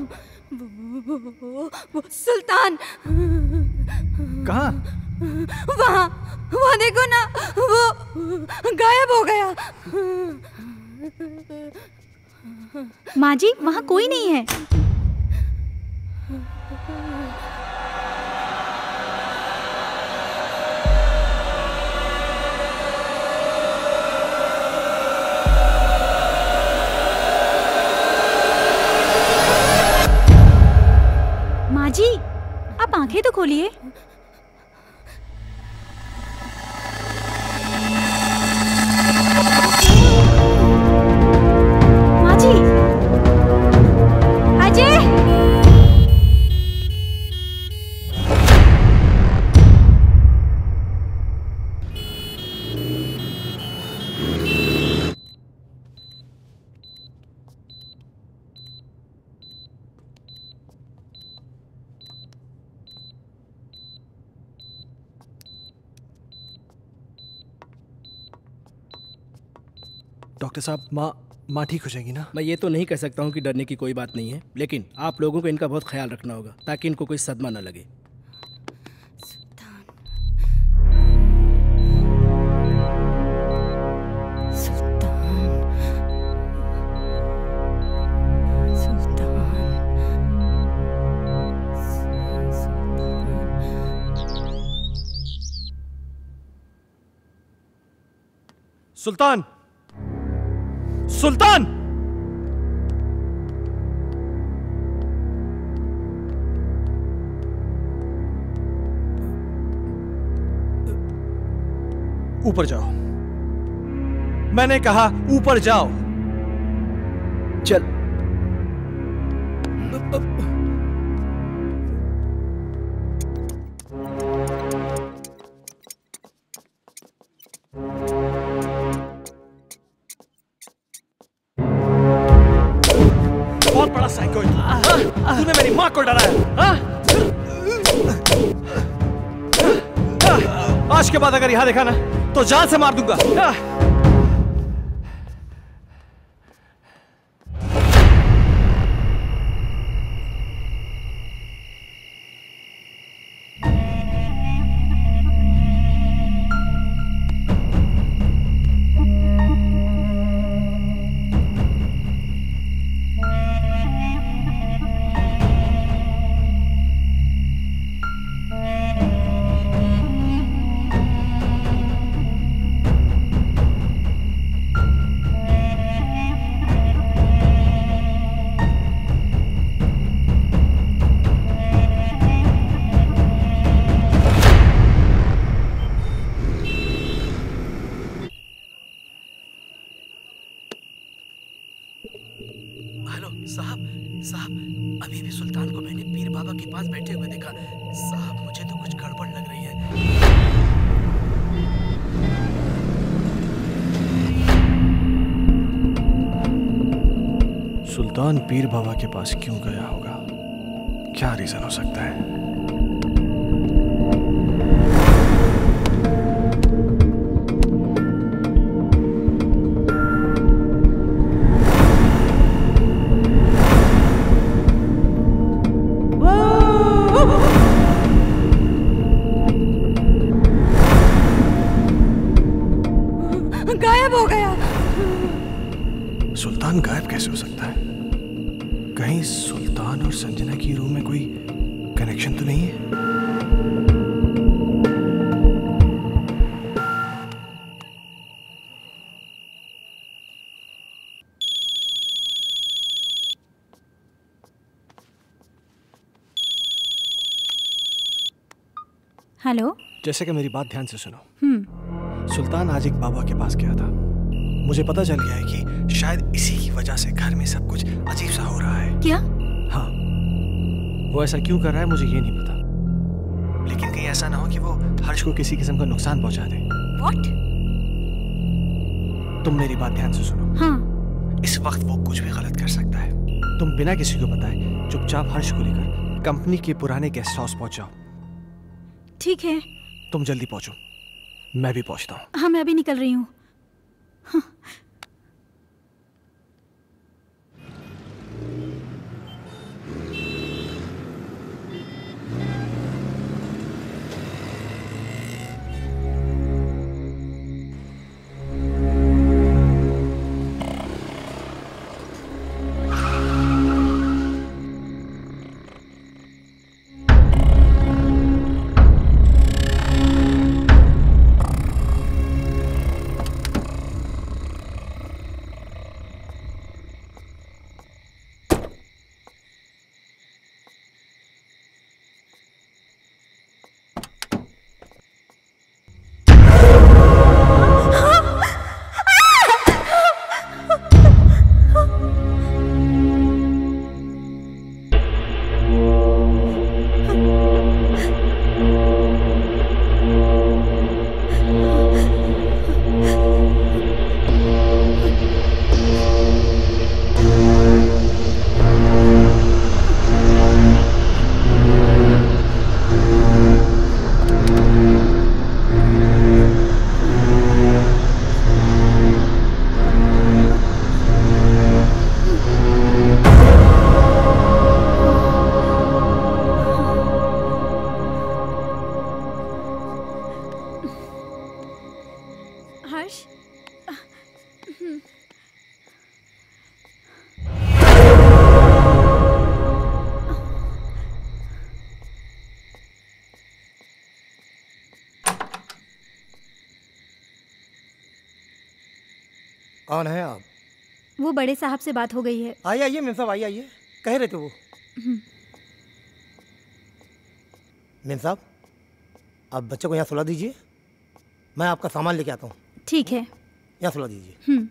वो सुल्तान कहाँ? वहाँ देखो ना, वो गायब हो गया। माँ जी, वहाँ कोई नहीं है। माँ जी, आप आंखें तो खोलिए। माँ जी, अजय! डॉक्टर साहब, माँ ठीक हो जाएगी ना? मैं ये तो नहीं कह सकता हूँ कि डरने की कोई बात नहीं है, लेकिन आप लोगों को इनका बहुत ख्याल रखना होगा ताकि इनको कोई सदमा न लगे। सुल्तान! सुल्तान! ऊपर जाओ। मैंने कहा ऊपर जाओ। चल। बहुत बड़ा साइको है। तूने मेरी माँ को डराया। आज के बाद अगर यहां देखा ना तो जान से मार दूंगा। को मैंने पीर बाबा के पास बैठे हुए देखा। साहब मुझे तो कुछ गड़बड़ लग रही है। सुल्तान पीर बाबा के पास क्यों गया होगा? क्या रीजन हो सकता है? गायब हो गया। सुल्तान गायब कैसे हो सकता है? कहीं सुल्तान और संजना की रूम में कोई कनेक्शन तो नहीं है? हेलो। जैसे कि मेरी बात ध्यान से सुनो। सुल्तान आज एक बाबा के पास गया था। मुझे पता चल गया है कि शायद इसी की वजह से घर में सब कुछ अजीब सा हो रहा है। क्या? हाँ, वो ऐसा क्यों कर रहा है मुझे ये नहीं पता, लेकिन कहीं ऐसा ना हो कि वो हर्ष को किसी किस्म का नुकसान पहुंचा दे। What? तुम मेरी बात ध्यान से सुनो। हाँ। इस वक्त वो कुछ भी गलत कर सकता है। तुम बिना किसी को बताए चुपचाप हर्ष को लेकर कंपनी के पुराने गेस्ट हाउस पहुंच जाओ। ठीक है। तुम जल्दी पहुंचो, मैं भी पहुंचता हूँ। हाँ, मैं अभी निकल रही हूँ। हाँ। हर्ष। कौन है आप? वो बड़े साहब से बात हो गई है। आइए आइए मेम साहब, आइए आइए। कह रहे थे वो। मेम साहब, आप बच्चे को यहाँ सुला दीजिए, मैं आपका सामान लेके आता हूँ। ठीक है। यहाँ सुला दीजिए।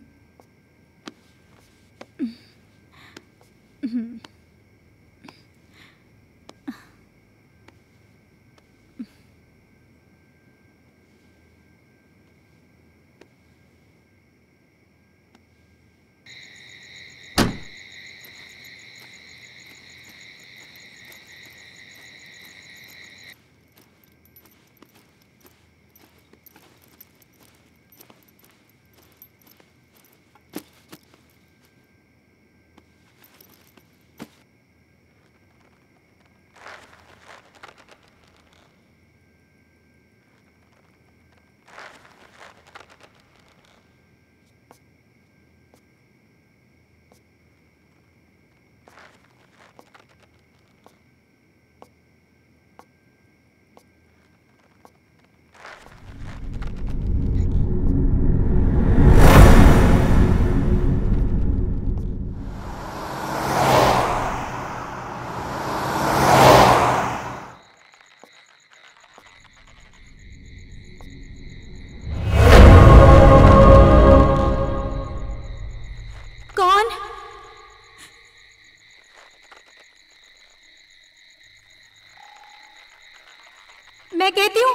मैं कहती हूँ,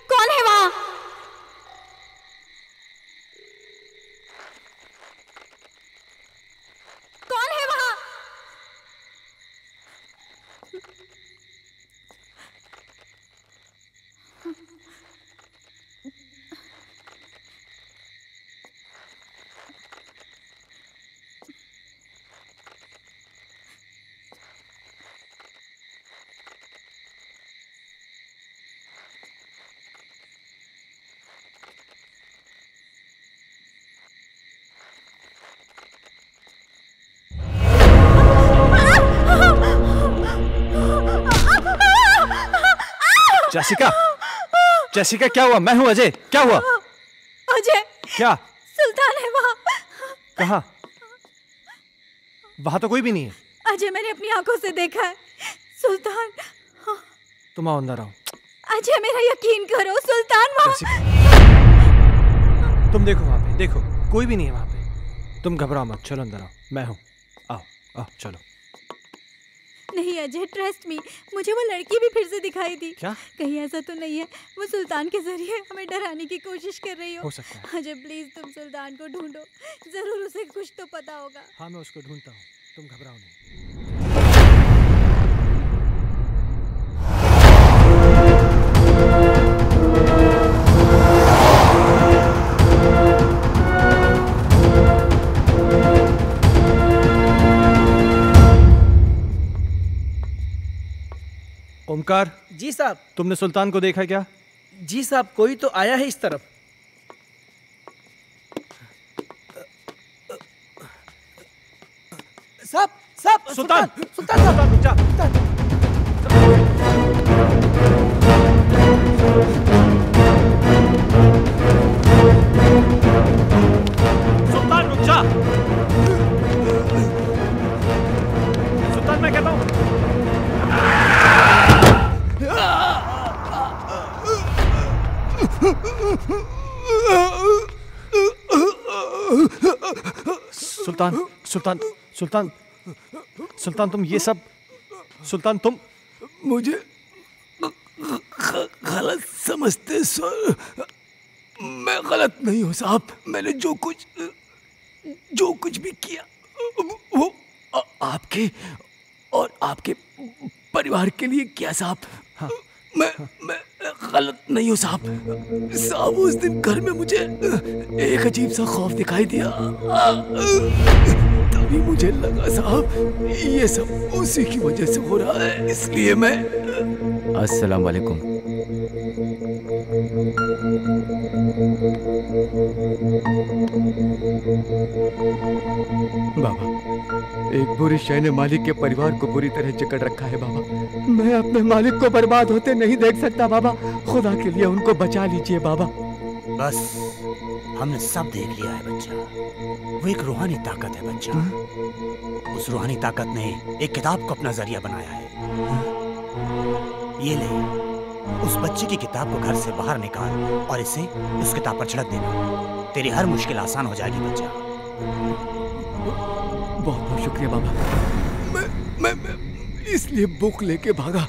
कौन है वहां? कौन है वहां? जेसिका, जेसिका क्या हुआ? मैं हूं अजय, क्या हुआ? अजय, क्या? सुल्तान है वहां। कहाँ? वहां तो कोई भी नहीं है। अजय, मैंने अपनी आंखों से देखा है सुल्तान। तुम आओ अंदर आओ। अजय, मेरा यकीन करो, सुल्तान वहां। तुम देखो वहां पे, देखो कोई भी नहीं है वहां पे। तुम घबराओ मत, चलो अंदर आओ, मैं हूं। आओ आओ चलो। नहीं अजय, ट्रस्ट मी, मुझे वो लड़की भी फिर से दिखाई दी। क्या? कहीं ऐसा तो नहीं है वो सुल्तान के जरिए हमें डराने की कोशिश कर रही हो सकता है। अजय प्लीज तुम सुल्तान को ढूंढो, जरूर उसे कुछ तो पता होगा। हाँ मैं उसको ढूंढता हूँ, तुम घबराओ नहीं। ओमकार। जी साहब। तुमने सुल्तान को देखा क्या? जी साहब, कोई तो आया है इस तरफ। साहब, साहब, सुल्तान, सुल्तान साहब, रुक जा। सुल्तान रुक जा। सुल्तान मैं कहता हूँ। सुल्तान, सुल्तान, सुल्तान, सुल्तान तुम ये सब, सुल्तान तुम मुझे गलत समझते सर। मैं गलत नहीं हूँ साहब। मैंने जो कुछ भी किया वो आपके और आपके परिवार के लिए किया साहब। हाँ। मैं गलत नहीं हूँ साहब। साहब उस दिन घर में मुझे एक अजीब सा खौफ दिखाई दिया। तभी मुझे लगा साहब ये सब उसी की वजह से हो रहा है, इसलिए मैं। अस्सलाम वालेकुम। बाबा, एक बुरी शय ने मालिक के परिवार को बुरी तरह जकड़ रखा है बाबा। मैं अपने मालिक को बर्बाद होते नहीं देख सकता बाबा। खुदा के लिए उनको बचा लीजिए बाबा। बस हमने सब देख लिया है बच्चा। वो एक रूहानी ताकत है बच्चा। उस रूहानी ताकत ने एक किताब को अपना जरिया बनाया है। ये ले, उस बच्चे की किताब को घर से बाहर निकाल और इसे उस किताब पर छिड़क देना। तेरी हर मुश्किल आसान हो जाएगी बच्चा। बहुत बहुत शुक्रिया बाबा। मैं इसलिए बुक लेके भागा।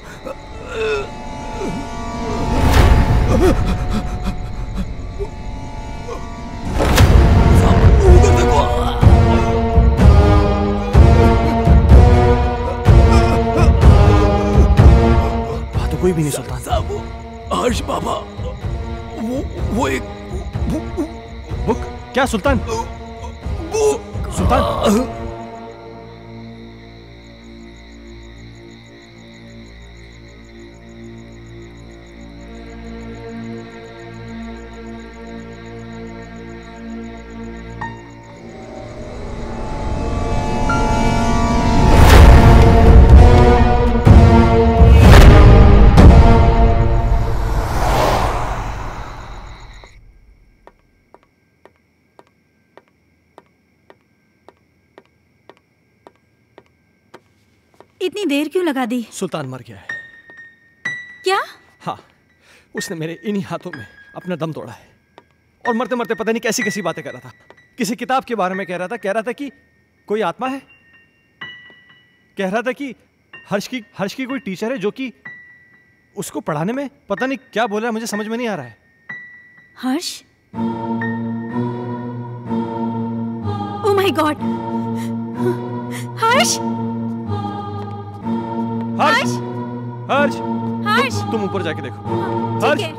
कोई भी नहीं सुल्तान साहब। हर्ष बाबा, वो एक बुक। क्या सुल्तान? सुल्तान इतनी देर क्यों लगा दी? सुल्तान मर गया है। क्या? हाँ, उसने मेरे इन्हीं हाथों में अपना दम तोड़ा है। और मरते मरते पता नहीं कैसी कैसी बातें कर रहा था। किसी किताब के बारे में कह रहा था कि कोई आत्मा है। कह रहा था कि हर्ष की कोई टीचर है जो कि उसको पढ़ाने में पता नहीं क्या बोल रहा है, मुझे समझ में नहीं आ रहा है। हर्ष, ओह माय गॉड, हर्ष, हर्ष, हर्ष, हर्ष, तुम ऊपर जाके देखो। ठीक है।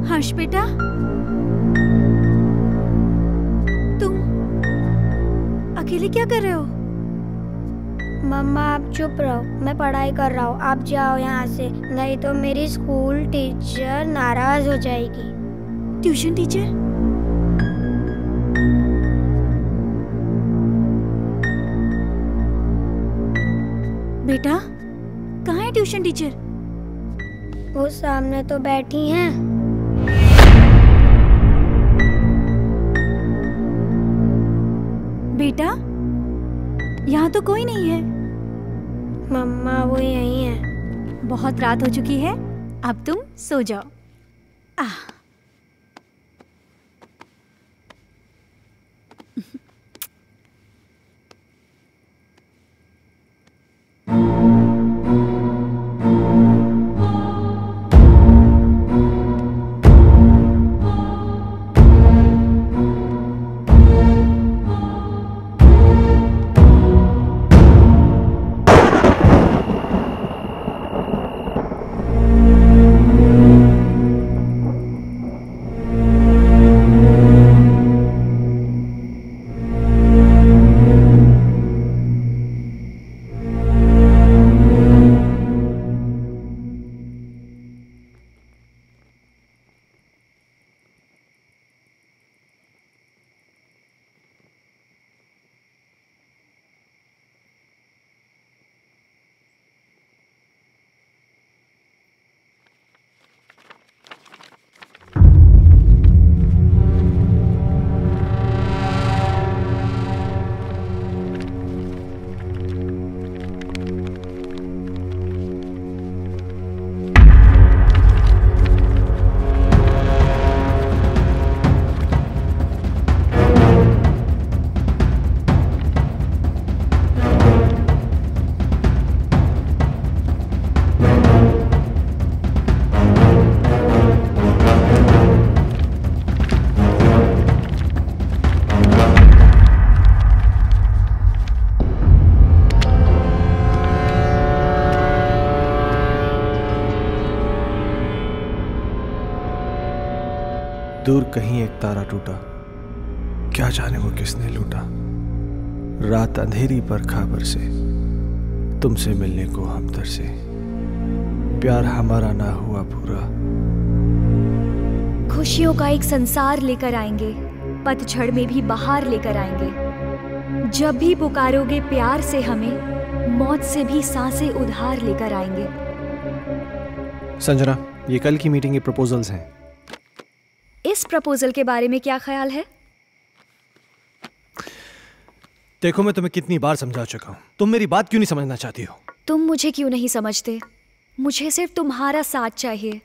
हर्ष बेटा, तुम अकेले क्या कर रहे हो? मम्मा आप चुप रहो, मैं पढ़ाई कर रहा हूँ। आप जाओ यहाँ से, नहीं तो मेरी स्कूल टीचर नाराज हो जाएगी। Tuition teacher? बेटा, कहाँ है ट्यूशन टीचर? वो सामने तो बैठी हैं। बेटा, यहाँ तो कोई नहीं है। मम्मा वो यहीं है। बहुत रात हो चुकी है, अब तुम सो जाओ। दूर कहीं एक तारा टूटा, क्या जाने वो किसने लूटा। रात अंधेरी पर खबर से, तुमसे मिलने को हम तरसे। प्यार हमारा ना हुआ पूरा। खुशियों का एक संसार लेकर आएंगे, पतझड़ में भी बहार लेकर आएंगे। जब भी पुकारोगे प्यार से हमें, मौत से भी सांसें उधार लेकर आएंगे। संजना, ये कल की मीटिंग के प्रपोजल्स हैं। इस प्रपोजल के बारे में क्या ख्याल है? देखो, मैं तुम्हें कितनी बार समझा चुका हूं, तुम मेरी बात क्यों नहीं समझना चाहती हो? तुम मुझे क्यों नहीं समझते? मुझे सिर्फ तुम्हारा साथ चाहिए।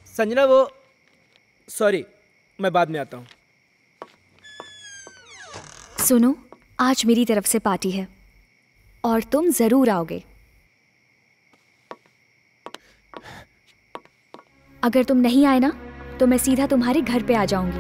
संजना, वो सॉरी, मैं बाद में आता हूँ। सुनो, आज मेरी तरफ से पार्टी है और तुम जरूर आओगे। अगर तुम नहीं आए ना, तो मैं सीधा तुम्हारे घर पे आ जाऊंगी।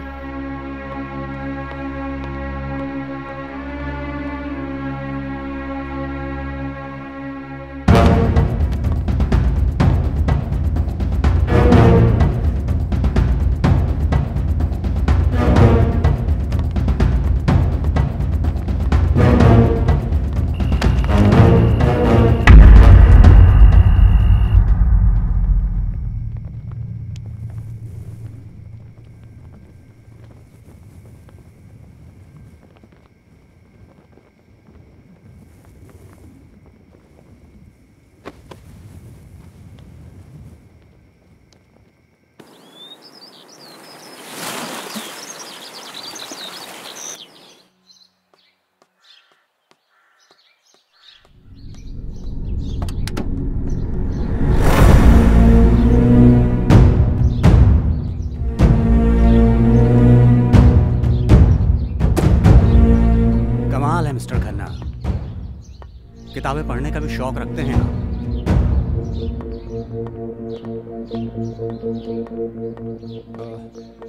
किताबें पढ़ने का भी शौक रखते हैं ना।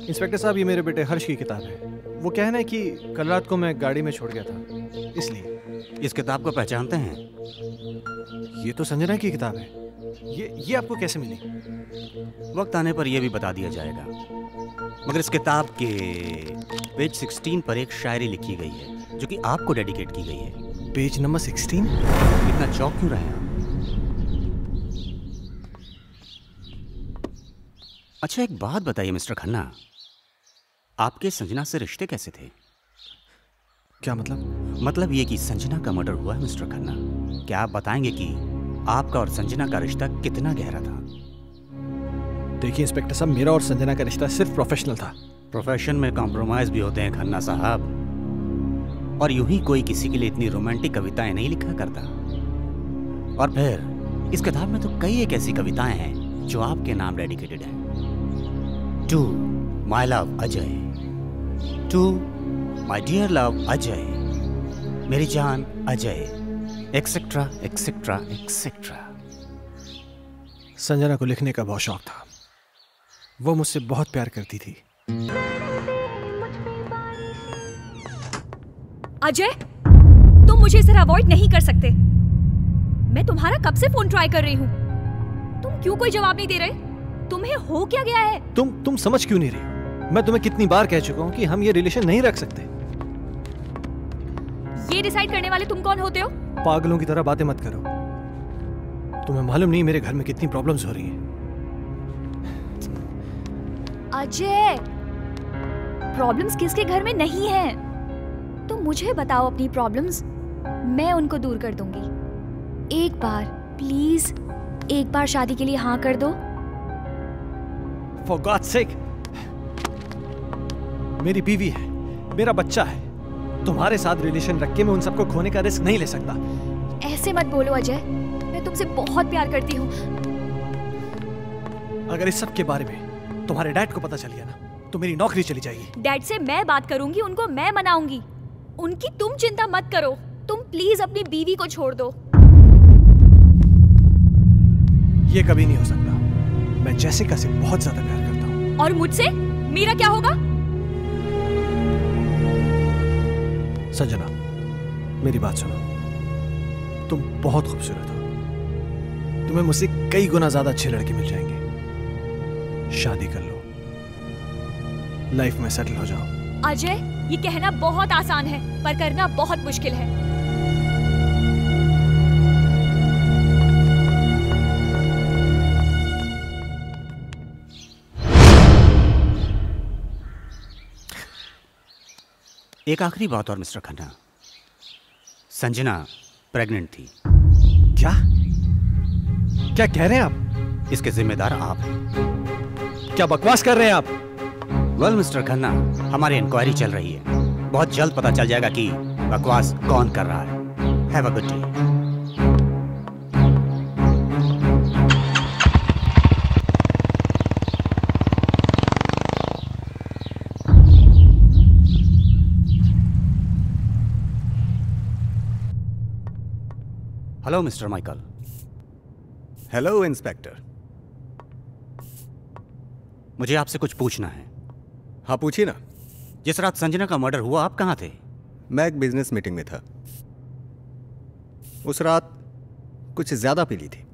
इंस्पेक्टर साहब, ये मेरे बेटे हर्ष की किताब है। वो कहना है कि कल रात को मैं गाड़ी में छोड़ गया था, इसलिए। इस किताब को पहचानते हैं? ये तो संजना की किताब है। ये आपको कैसे मिली? वक्त आने पर यह भी बता दिया जाएगा, मगर इस किताब के पेज 16 पर एक शायरी लिखी गई है जो कि आपको डेडिकेट की गई है। Page number 16? इतना चौंक क्यों रहे हैं आप? अच्छा, एक बात बताइए मिस्टर खन्ना, आपके संजना से रिश्ते कैसे थे? क्या मतलब? मतलब ये कि संजना का मर्डर हुआ है मिस्टर खन्ना। क्या आप बताएंगे कि आपका और संजना का रिश्ता कितना गहरा था? देखिए इंस्पेक्टर साहब, मेरा और संजना का रिश्ता सिर्फ प्रोफेशनल था। प्रोफेशन में कॉम्प्रोमाइज भी होते हैं खन्ना साहब, और यूं ही कोई किसी के लिए इतनी रोमांटिक कविताएं नहीं लिखा करता। और फिर इस किताब में तो कई एक ऐसी कविताएं हैं जो आपके नाम डेडिकेटेड है। To my love Ajay, to my dear love Ajay, मेरी जान Ajay, etcetera etcetera etcetera. Sanjana को लिखने का बहुत शौक था। वो मुझसे बहुत प्यार करती थी। अजय, तुम मुझे इस तरह अवॉइड नहीं कर सकते। मैं तुम्हारा कब से फोन ट्राई कर रही हूँ, तुम क्यों कोई जवाब नहीं दे रहे? तुम्हें हो क्या गया है? तुम समझ क्यों नहीं रही? मैं तुम्हें कितनी बार कह चुका हूँ कि हम ये रिलेशन नहीं रख सकते। ये डिसाइड करने वाले तुम कौन होते हो? पागलों की तरह बातें मत करो। तुम्हें मालूम नहीं मेरे घर में कितनी प्रॉब्लम्स हो रही हैं। अजय, प्रॉब्लम्स किसके घर में नहीं है? तुम मुझे बताओ अपनी प्रॉब्लम्स, मैं उनको दूर कर दूंगी। एक बार प्लीज, एक बार शादी के लिए हाँ कर दो। For God's sake, मेरी बीवी है, मेरा बच्चा है। तुम्हारे साथ रिलेशन रख के मैं उन सबको खोने का रिस्क नहीं ले सकता। ऐसे मत बोलो अजय, मैं तुमसे बहुत प्यार करती हूँ। अगर इस सब के बारे में तुम्हारे डैड को पता चल गया ना, तो मेरी नौकरी चली जाएगी। डैड से मैं बात करूंगी, उनको मैं मनाऊंगी। उनकी तुम चिंता मत करो। तुम प्लीज अपनी बीवी को छोड़ दो। ये कभी नहीं हो सकता। मैं जैसिका से बहुत ज्यादा प्यार करता हूँ। और मुझसे मेरा क्या होगा? संजना, मेरी बात सुनो। तुम बहुत खूबसूरत हो। तुम्हें मुझसे कई गुना ज्यादा अच्छे लड़के मिल जाएंगे। शादी कर लो, लाइफ में सेटल हो जाओ। अजय, ये कहना बहुत आसान है पर करना बहुत मुश्किल है। एक आखिरी बात और मिस्टर खन्ना, संजना प्रेग्नेंट थी। क्या क्या कह रहे हैं आप? इसके जिम्मेदार आप हैं। क्या बकवास कर रहे हैं आप? वेल मिस्टर खन्ना, हमारी इंक्वायरी चल रही है। बहुत जल्द पता चल जाएगा कि बकवास कौन कर रहा है। Have a good day. Hello mister Michael. Hello inspector. मुझे आपसे कुछ पूछना है। हाँ पूछिए ना। जिस रात संजना का मर्डर हुआ आप कहाँ थे? मैं एक बिजनेस मीटिंग में था। उस रात कुछ ज्यादा पी ली थी,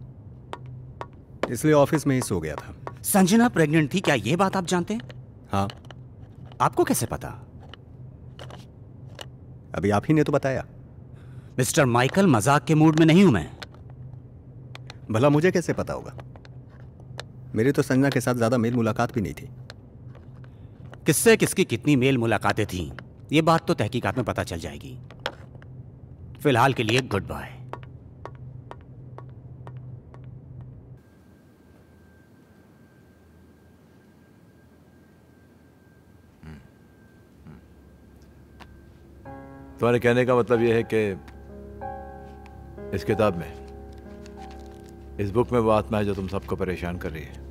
इसलिए ऑफिस में ही सो गया था। संजना प्रेग्नेंट थी, क्या ये बात आप जानते हैं? हाँ। आपको कैसे पता? अभी आप ही ने तो बताया। मिस्टर माइकल, मजाक के मूड में नहीं हूं मैं। भला मुझे कैसे पता होगा? मेरी तो संजना के साथ ज्यादा मेल मुलाकात भी नहीं थी। किससे किसकी कितनी मेल मुलाकातें थीं, ये बात तो तहकीकात में पता चल जाएगी। फिलहाल के लिए गुड बाय। तुम्हारे कहने का मतलब यह है कि इस किताब में, इस बुक में वो आत्मा है जो तुम सबको परेशान कर रही है।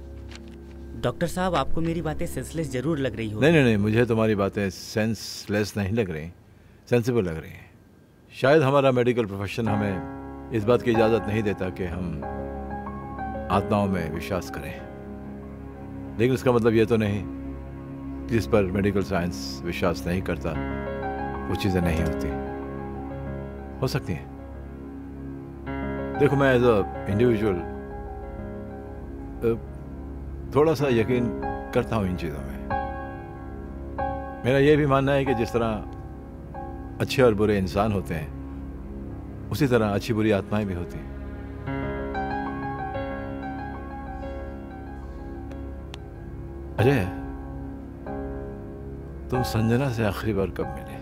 डॉक्टर साहब, आपको मेरी बातें सेंसलेस जरूर लग रही हो। नहीं, मुझे तुम्हारी बातें सेंसलेस नहीं लग रही, सेंसिबल लग रही हैं। शायद हमारा मेडिकल प्रोफेशन हमें इस बात की इजाज़त नहीं देता कि हम आत्माओं में विश्वास करें, लेकिन इसका मतलब ये तो नहीं जिस पर मेडिकल साइंस विश्वास नहीं करता वो चीज़ें नहीं होती, हो सकती हैं। देखो, मैं एज अ इंडिविजुअल थोड़ा सा यकीन करता हूँ इन चीज़ों में। मेरा ये भी मानना है कि जिस तरह अच्छे और बुरे इंसान होते हैं, उसी तरह अच्छी बुरी आत्माएं भी होती हैं। अजय, तुम संजना से आखिरी बार कब मिले?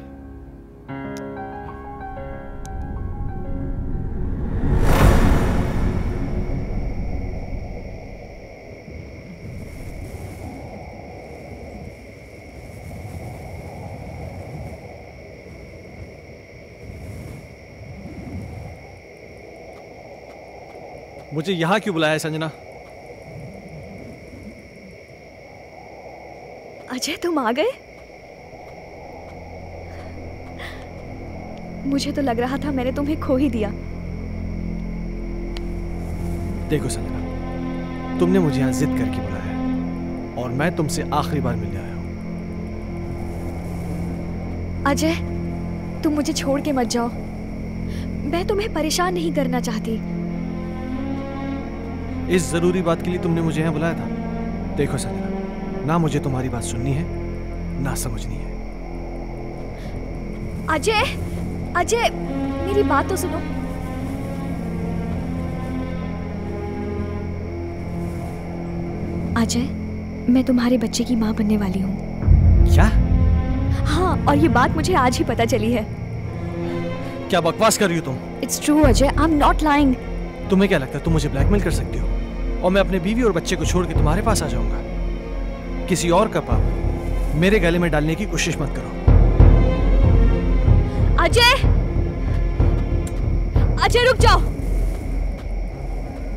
मुझे यहां क्यों बुलाया है संजना? अजय, तुम आ गए? मुझे तो लग रहा था मैंने तुम्हें खो ही दिया। देखो संजना, तुमने मुझे यहां जिद करके बुलाया है और मैं तुमसे आखिरी बार मिलने आया हूं। अजय, तुम मुझे छोड़ के मत जाओ। मैं तुम्हें परेशान नहीं करना चाहती। इस जरूरी बात के लिए तुमने मुझे यहाँ बुलाया था? देखो संजना, ना मुझे तुम्हारी बात सुननी है ना समझनी है। अजय, अजय, मेरी बात तो सुनो। अजय, मैं तुम्हारे बच्चे की माँ बनने वाली हूँ। क्या? हाँ, और ये बात मुझे आज ही पता चली है। क्या बकवास कर रही हो तुम? It's true Ajay, I'm not lying। तुम्हें क्या लगता है तुम मुझे ब्लैकमेल कर सकती हो और मैं अपने बीवी और बच्चे को छोड़ के तुम्हारे पास आ जाऊंगा? किसी और का पाप मेरे गले में डालने की कोशिश मत करो। अजय, अजय रुक जाओ।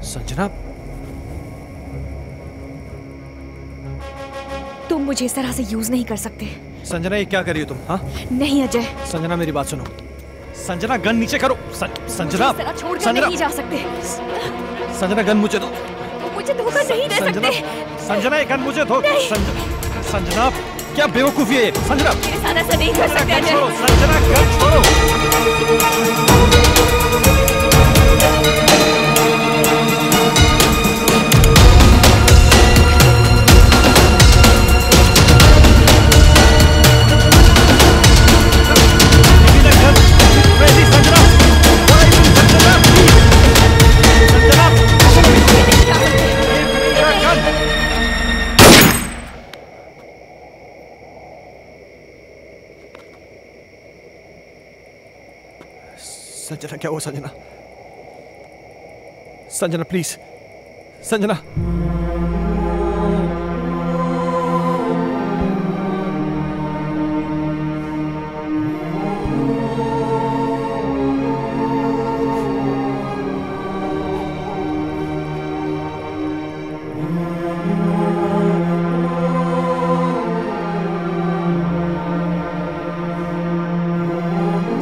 संजना, तुम मुझे इस तरह से यूज नहीं कर सकते। संजना, ये क्या कर रही हो तुम? हाँ? नहीं अजय। संजना, मेरी बात सुनो। संजना, गन नीचे करो। संजना, छोड़कर नहीं जा सकते। संजना, गन मुझे दो। मुझे धोखा नहीं दे सकते। संजना, ये गन मुझे दो। संजना, क्या बेवकूफी है ये? संजना, मेरे साथ ऐसा नहीं कर सकते अजय। संजना, गन छोड़ो। संजना, क्या हुआ संजना? संजना प्लीज, संजना।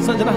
संजना,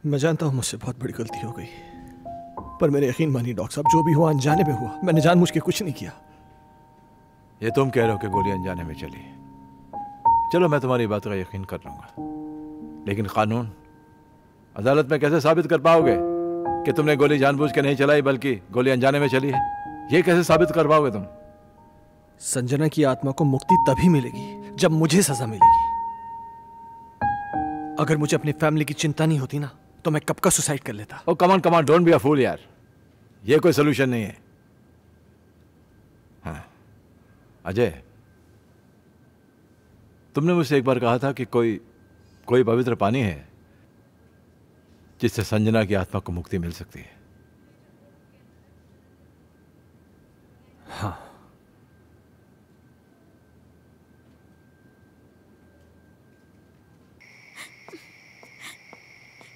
मैं जानता हूं मुझसे बहुत बड़ी गलती हो गई, पर मेरे यकीन मानिए डॉक्टर साहब, जो भी हुआ अनजाने में हुआ। मैंने जानबूझ के कुछ नहीं किया। ये तुम कह रहे हो कि गोली अनजाने में चली। चलो मैं तुम्हारी बात का यकीन कर लूंगा, लेकिन कानून अदालत में कैसे साबित कर पाओगे कि तुमने गोली जानबूझ के नहीं चलाई बल्कि गोली अनजाने में चली है? ये कैसे साबित कर पाओगे तुम? संजना की आत्मा को मुक्ति तभी मिलेगी जब मुझे सजा मिलेगी। अगर मुझे अपनी फैमिली की चिंता नहीं होती ना तो मैं कब का सुसाइड कर लेता। ओ कमान कमान, डोंट बी अ फूल यार, ये कोई सोल्यूशन नहीं है। हाँ अजय, तुमने मुझसे एक बार कहा था कि कोई पवित्र पानी है जिससे संजना की आत्मा को मुक्ति मिल सकती है। हाँ,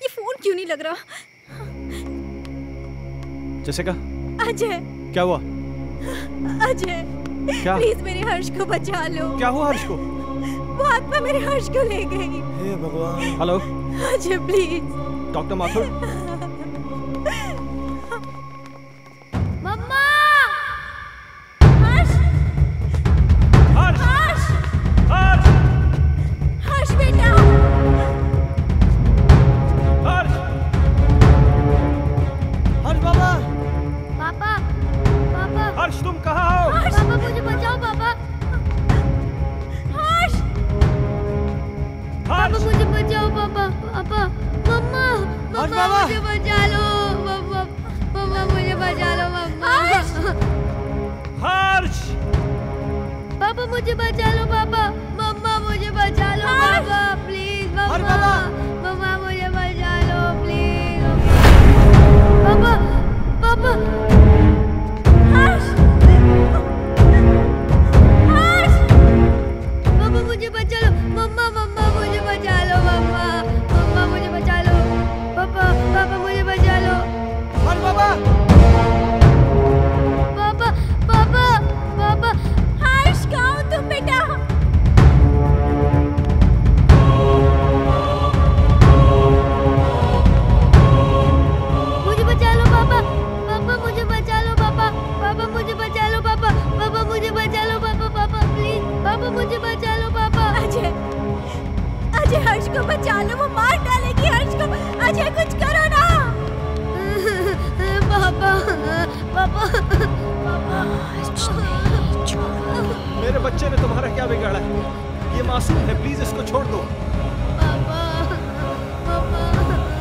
ये फोन क्यों नहीं लग रहा? जैसिका, अजय, क्या हुआ? अजय, क्या? प्लीज मेरे हर्ष को बचा लो। क्या हुआ हर्ष को? वो आत्मा मेरे हर्ष को ले गई। हे भगवान। Hello Ajay please. Doctor Mathur. मम्मा! हर्ष! हर्ष! हर्ष! हर्ष! हर्ष बेटा! हर्ष! हर्ष बाबा! पापा! पापा! हर्ष तुम कहाँ हो? पापा मुझे बचाओ पापा! हर्ष! पापा मुझे बचाओ पापा! पापा! मम्मा! मम्मा मुझे बचा लो! मम्मा! मम्मा मुझे बचा लो मम्मा! हर्ष! पापा मुझे बचा लो पापा! मम्मा मुझे बचा लो पापा! प्लीज मम्मा! मम्मा मुझे बचा लो प्लीज! पापा! पापा! हर्ष! हर्ष! पापा मुझे बचा लो! मम्मा! मम्मा मुझे बचा लो मम्मा! मम्मा मुझे बचा लो! पापा! पापा मुझे बचा लो! हर्ष बाबा! पापा! पापा! पापा! हर्ष कहाँ हो तुम बेटा? मुझे बचा लो पापा! पापा मुझे बचा लो पापा! पापा मुझे बचा लो पापा! पापा मुझे बचा लो पापा! पापा प्लीज! पापा मुझे बचा लो पापा! अजय! अजय हर्ष को बचा लो, वो मार डालेगी हर्ष को। अजय कुछ करो ना। पापा! पापा! पापा! मेरे बच्चे ने तुम्हारा क्या बिगाड़ा है? ये मासूम है, प्लीज इसको छोड़ दो। पापा! पापा!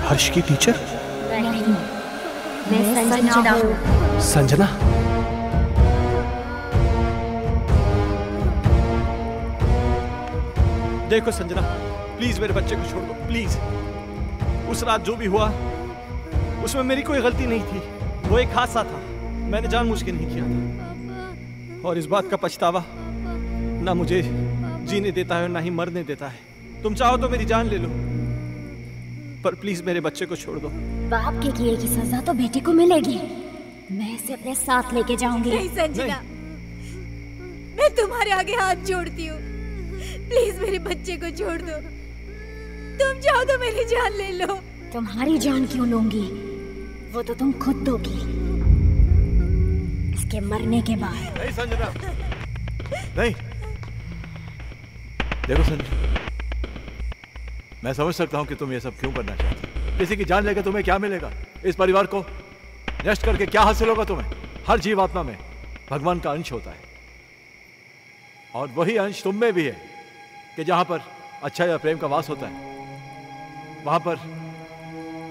हर्ष की टीचर? नहीं, मैं संजना हूँ। संजना? देखो संजना, प्लीज मेरे बच्चे को छोड़ दो, प्लीज। उस रात जो भी हुआ उसमें मेरी कोई गलती नहीं थी, वो एक हादसा था, मैंने जानबूझ के नहीं किया था। और इस बात का पछतावा ना मुझे जीने देता है और ना ही मरने देता है। तुम चाहो तो मेरी जान ले लो, पर प्लीज मेरे बच्चे को छोड़ दो। बाप के किए की सजा तो बेटे को मिलेगी। मैं इसे अपने साथ लेके जाऊंगी। नहीं संजना, मैं तुम्हारे आगे हाथ जोड़ती हूँ, प्लीज मेरे बच्चे को छोड़ दो। तुम चाहो तो मेरी जान ले लो। तुम्हारी जान क्यों लूंगी? वो तो तुम खुद दोगी इसके मरने के बाद। नहीं संजना, नहीं। देखो संजना, मैं समझ सकता हूं कि तुम ये सब क्यों करना चाहते हो। किसी की जान लेकर तुम्हें क्या मिलेगा? इस परिवार को नष्ट करके क्या हासिल होगा तुम्हें? हर जीवात्मा में भगवान का अंश होता है, और वही अंश तुम में भी है कि जहां पर अच्छा या प्रेम का वास होता है वहां पर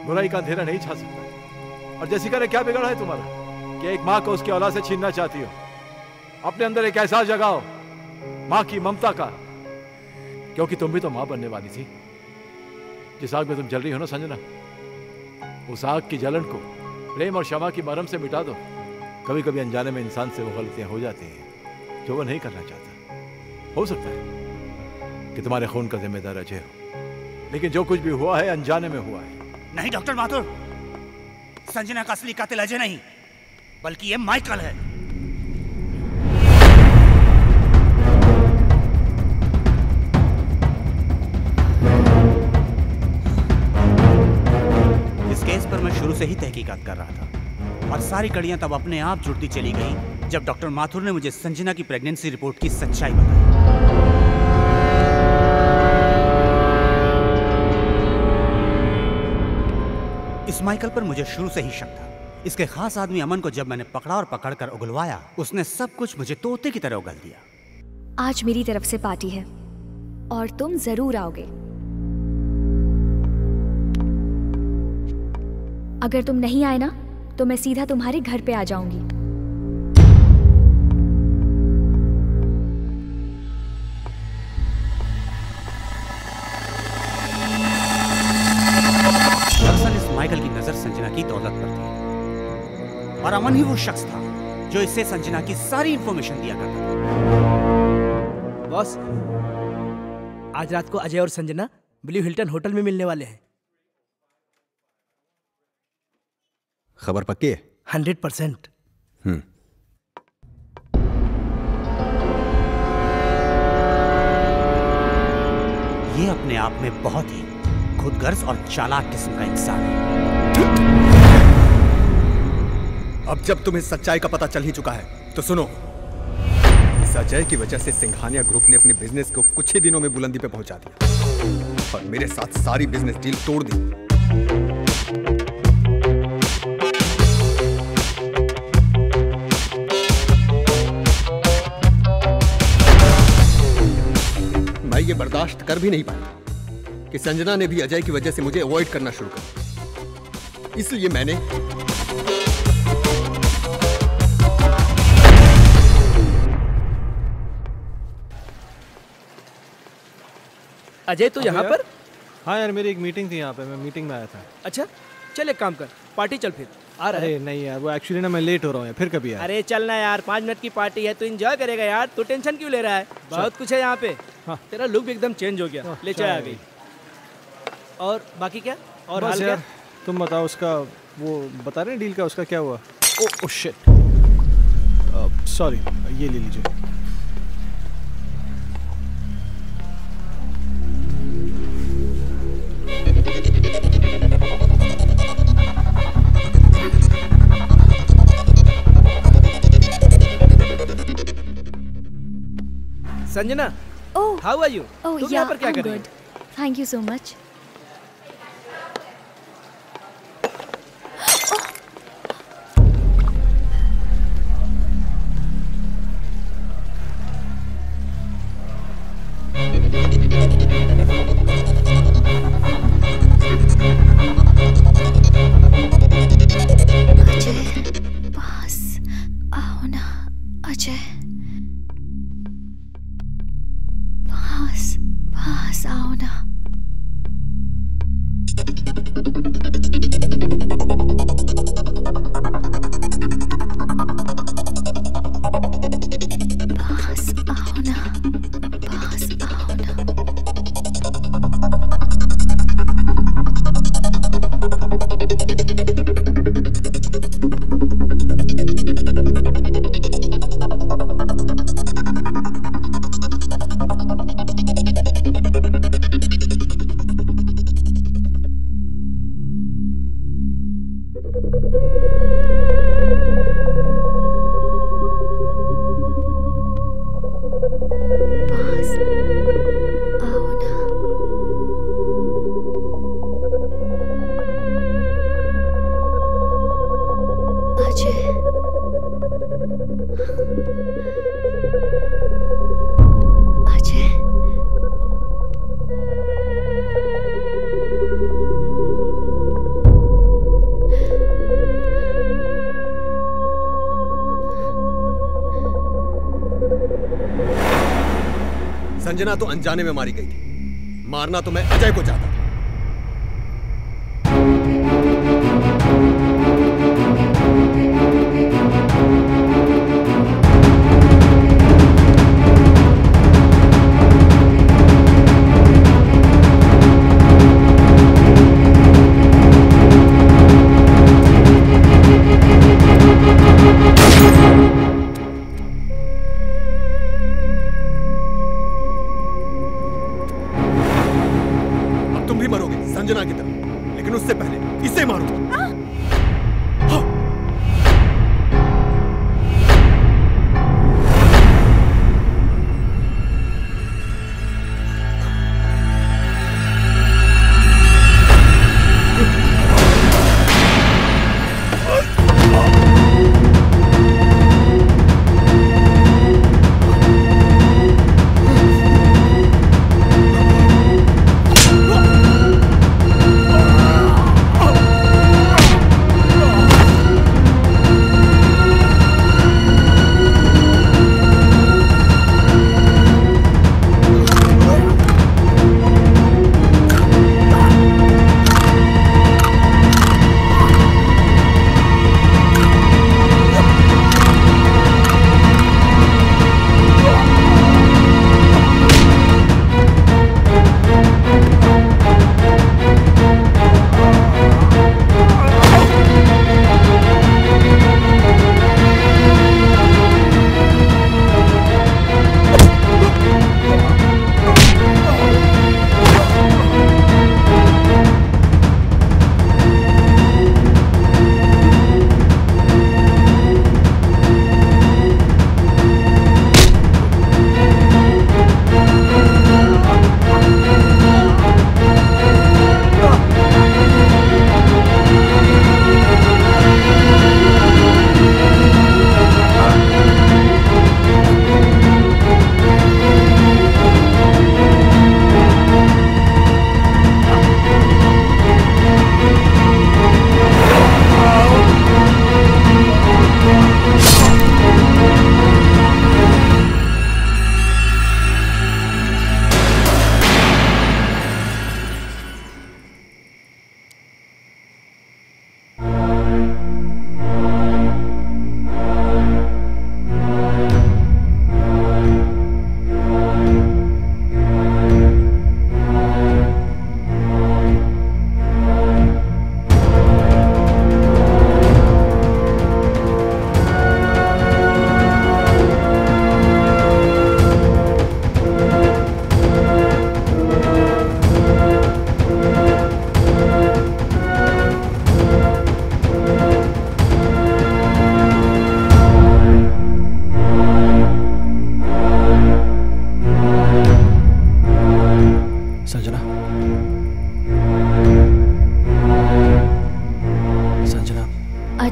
बुराई का अंधेरा नहीं छा सकता। और जैसिका ने क्या बिगाड़ा है तुम्हारा कि एक माँ को उसकी औलाद से छीनना चाहती हो? अपने अंदर एक एहसास जगाओ माँ की ममता का, क्योंकि तुम भी तो माँ बनने वाली थी। जिस आग में तुम जल रही हो ना संजना, उस आग की जलन को प्रेम और क्षमा की मरहम से मिटा दो। कभी कभी अनजाने में इंसान से वो गलतियां हो जाती हैं जो वो नहीं करना चाहता। हो सकता है कि तुम्हारे खून का जिम्मेदार अजय हो, लेकिन जो कुछ भी हुआ है अनजाने में हुआ है। नहीं डॉक्टर माथुर, संजना का असली कातिल अजय नहीं बल्कि ये माइकल है। इस केस पर मैं शुरू से ही तहकीकात कर रहा था और सारी कड़ियां तब अपने आप जुड़ती चली गई जब डॉक्टर माथुर ने मुझे संजना की प्रेगनेंसी रिपोर्ट की सच्चाई बताई। इस माइकल पर मुझे शुरू से ही शक था। इसके खास आदमी अमन को जब मैंने पकड़ा और पकड़कर उगलवाया, उसने सब कुछ मुझे तोते की तरह उगल दिया। आज मेरी तरफ से पार्टी है और तुम जरूर आओगे। अगर तुम नहीं आए ना तो मैं सीधा तुम्हारे घर पे आ जाऊंगी। दरअसल इस माइकल की नजर संजना की दौलत पर थी और अमन ही वो शख्स था जो इससे संजना की सारी इंफॉर्मेशन दिया करता था। बॉस, आज रात को अजय और संजना ब्लू हिल्टन होटल में मिलने वाले हैं। खबर पक्की है? 100%। ये अपने आप में बहुत ही खुदगर्ज और चालाक किस्म का इंसान है। अब जब तुम्हें सच्चाई का पता चल ही चुका है तो सुनो। इस अजय की वजह से सिंघानिया ग्रुप ने अपने बिजनेस को कुछ ही दिनों में बुलंदी पे पहुंचा दिया और मेरे साथ सारी बिजनेस डील तोड़ दी। मैं ये बर्दाश्त कर भी नहीं पाया कि संजना ने भी अजय की वजह से मुझे अवॉइड करना शुरू कर दिया। इसलिए मैंने अजय तो यहाँ पर? हाँ यार, मेरी एक मीटिंग थी यहाँ पे, मैं मीटिंग में आया था। अच्छा चल एक काम कर, पार्टी चल फिर। आ रहा है? अरे नहीं यार, वो एक्चुअली ना मैं लेट हो रहा हूँ यार, फिर कभी यार। अरे चलना यार, 5 मिनट की पार्टी है, तू एंजॉय करेगा यार, तू टेंशन क्यों ले रहा है? बहुत कुछ है यहाँ पे। हाँ। तेरा लुक भी एकदम चेंज हो गया। ले चाय आ गई। और बाकी क्या? और हाल क्या? तुम बताओ, उसका वो बता रहे डील का, उसका क्या हुआ? ओह शिट, सॉरी, ये ले लीजिए। Sanjana, how are you? तुम यहाँ पर क्या कर रही हो? Thank you so much. Sanjana तो अनजाने में मारी गई थी, मारना तो मैं अजय को चाहता था। संजना की तरह, लेकिन उससे पहले इसे मारो।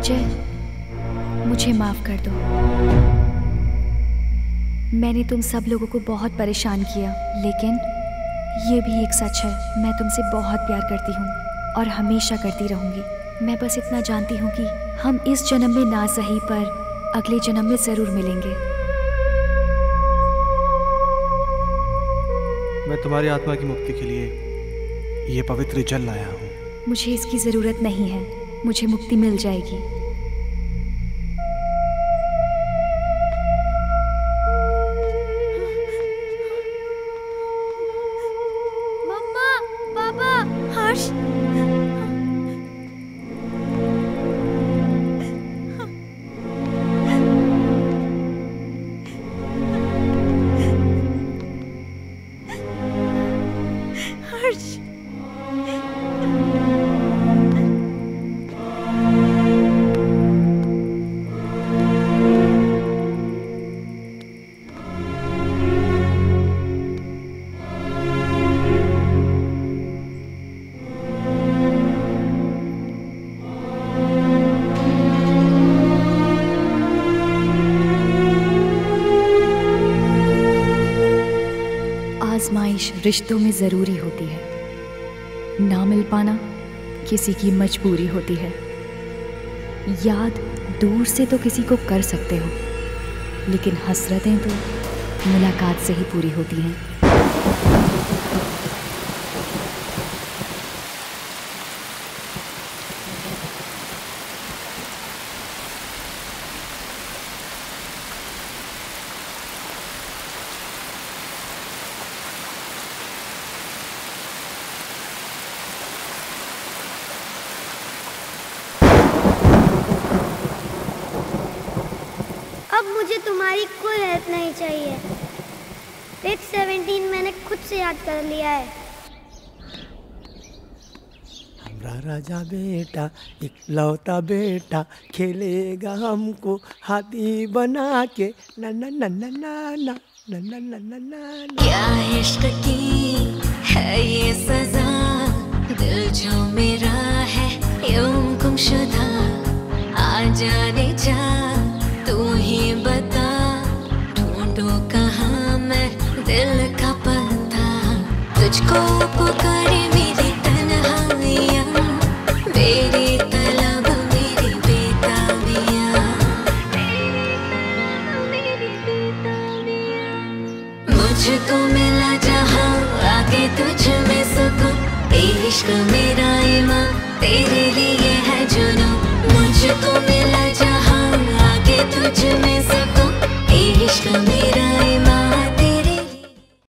अजय, मुझे माफ कर दो। मैंने तुम सब लोगों को बहुत परेशान किया, लेकिन ये भी एक सच है, मैं तुमसे बहुत प्यार करती हूँ और हमेशा करती रहूँगी। मैं बस इतना जानती हूँ कि हम इस जन्म में ना सही पर अगले जन्म में ज़रूर मिलेंगे। मैं तुम्हारी आत्मा की मुक्ति के लिए ये पवित्र जल लाया हूँ। मुझे इसकी ज़रूरत नहीं है, मुझे मुक्ति मिल जाएगी। मम्मा, पापा, हर्ष, हर्ष, आजमाइश रिश्तों में ज़रूरी होती है, ना मिल पाना किसी की मजबूरी होती है। याद दूर से तो किसी को कर सकते हो, लेकिन हसरतें तो मुलाकात से ही पूरी होती हैं। अब मुझे तुम्हारी कोई हेल्प नहीं चाहिए। पेज 17 मैंने खुद से याद कर लिया है। हमारा राजा बेटा इकलौता बेटा खेलेगा हमको हाथी बना के ना ना ना ना ना ना ना ना ना ना ना। क्या इश्क की है ये सजा, दिल जो मेरा है यूं गुमशुदा, आ जाने जा तू ही बता, ढूंढूं कहाँ मैं दिल का पता, तुझको पुकारे मेरी तन्हाइयाँ, मेरी तलब मेरी बेताबियाँ, मुझको मिला जहाँ आके तुझ में सुकून, इश्क मेरा ईमान तेरे लिए है जुनून, मुझको मिला जहाँ आके तुझ में सुकून, इश्क में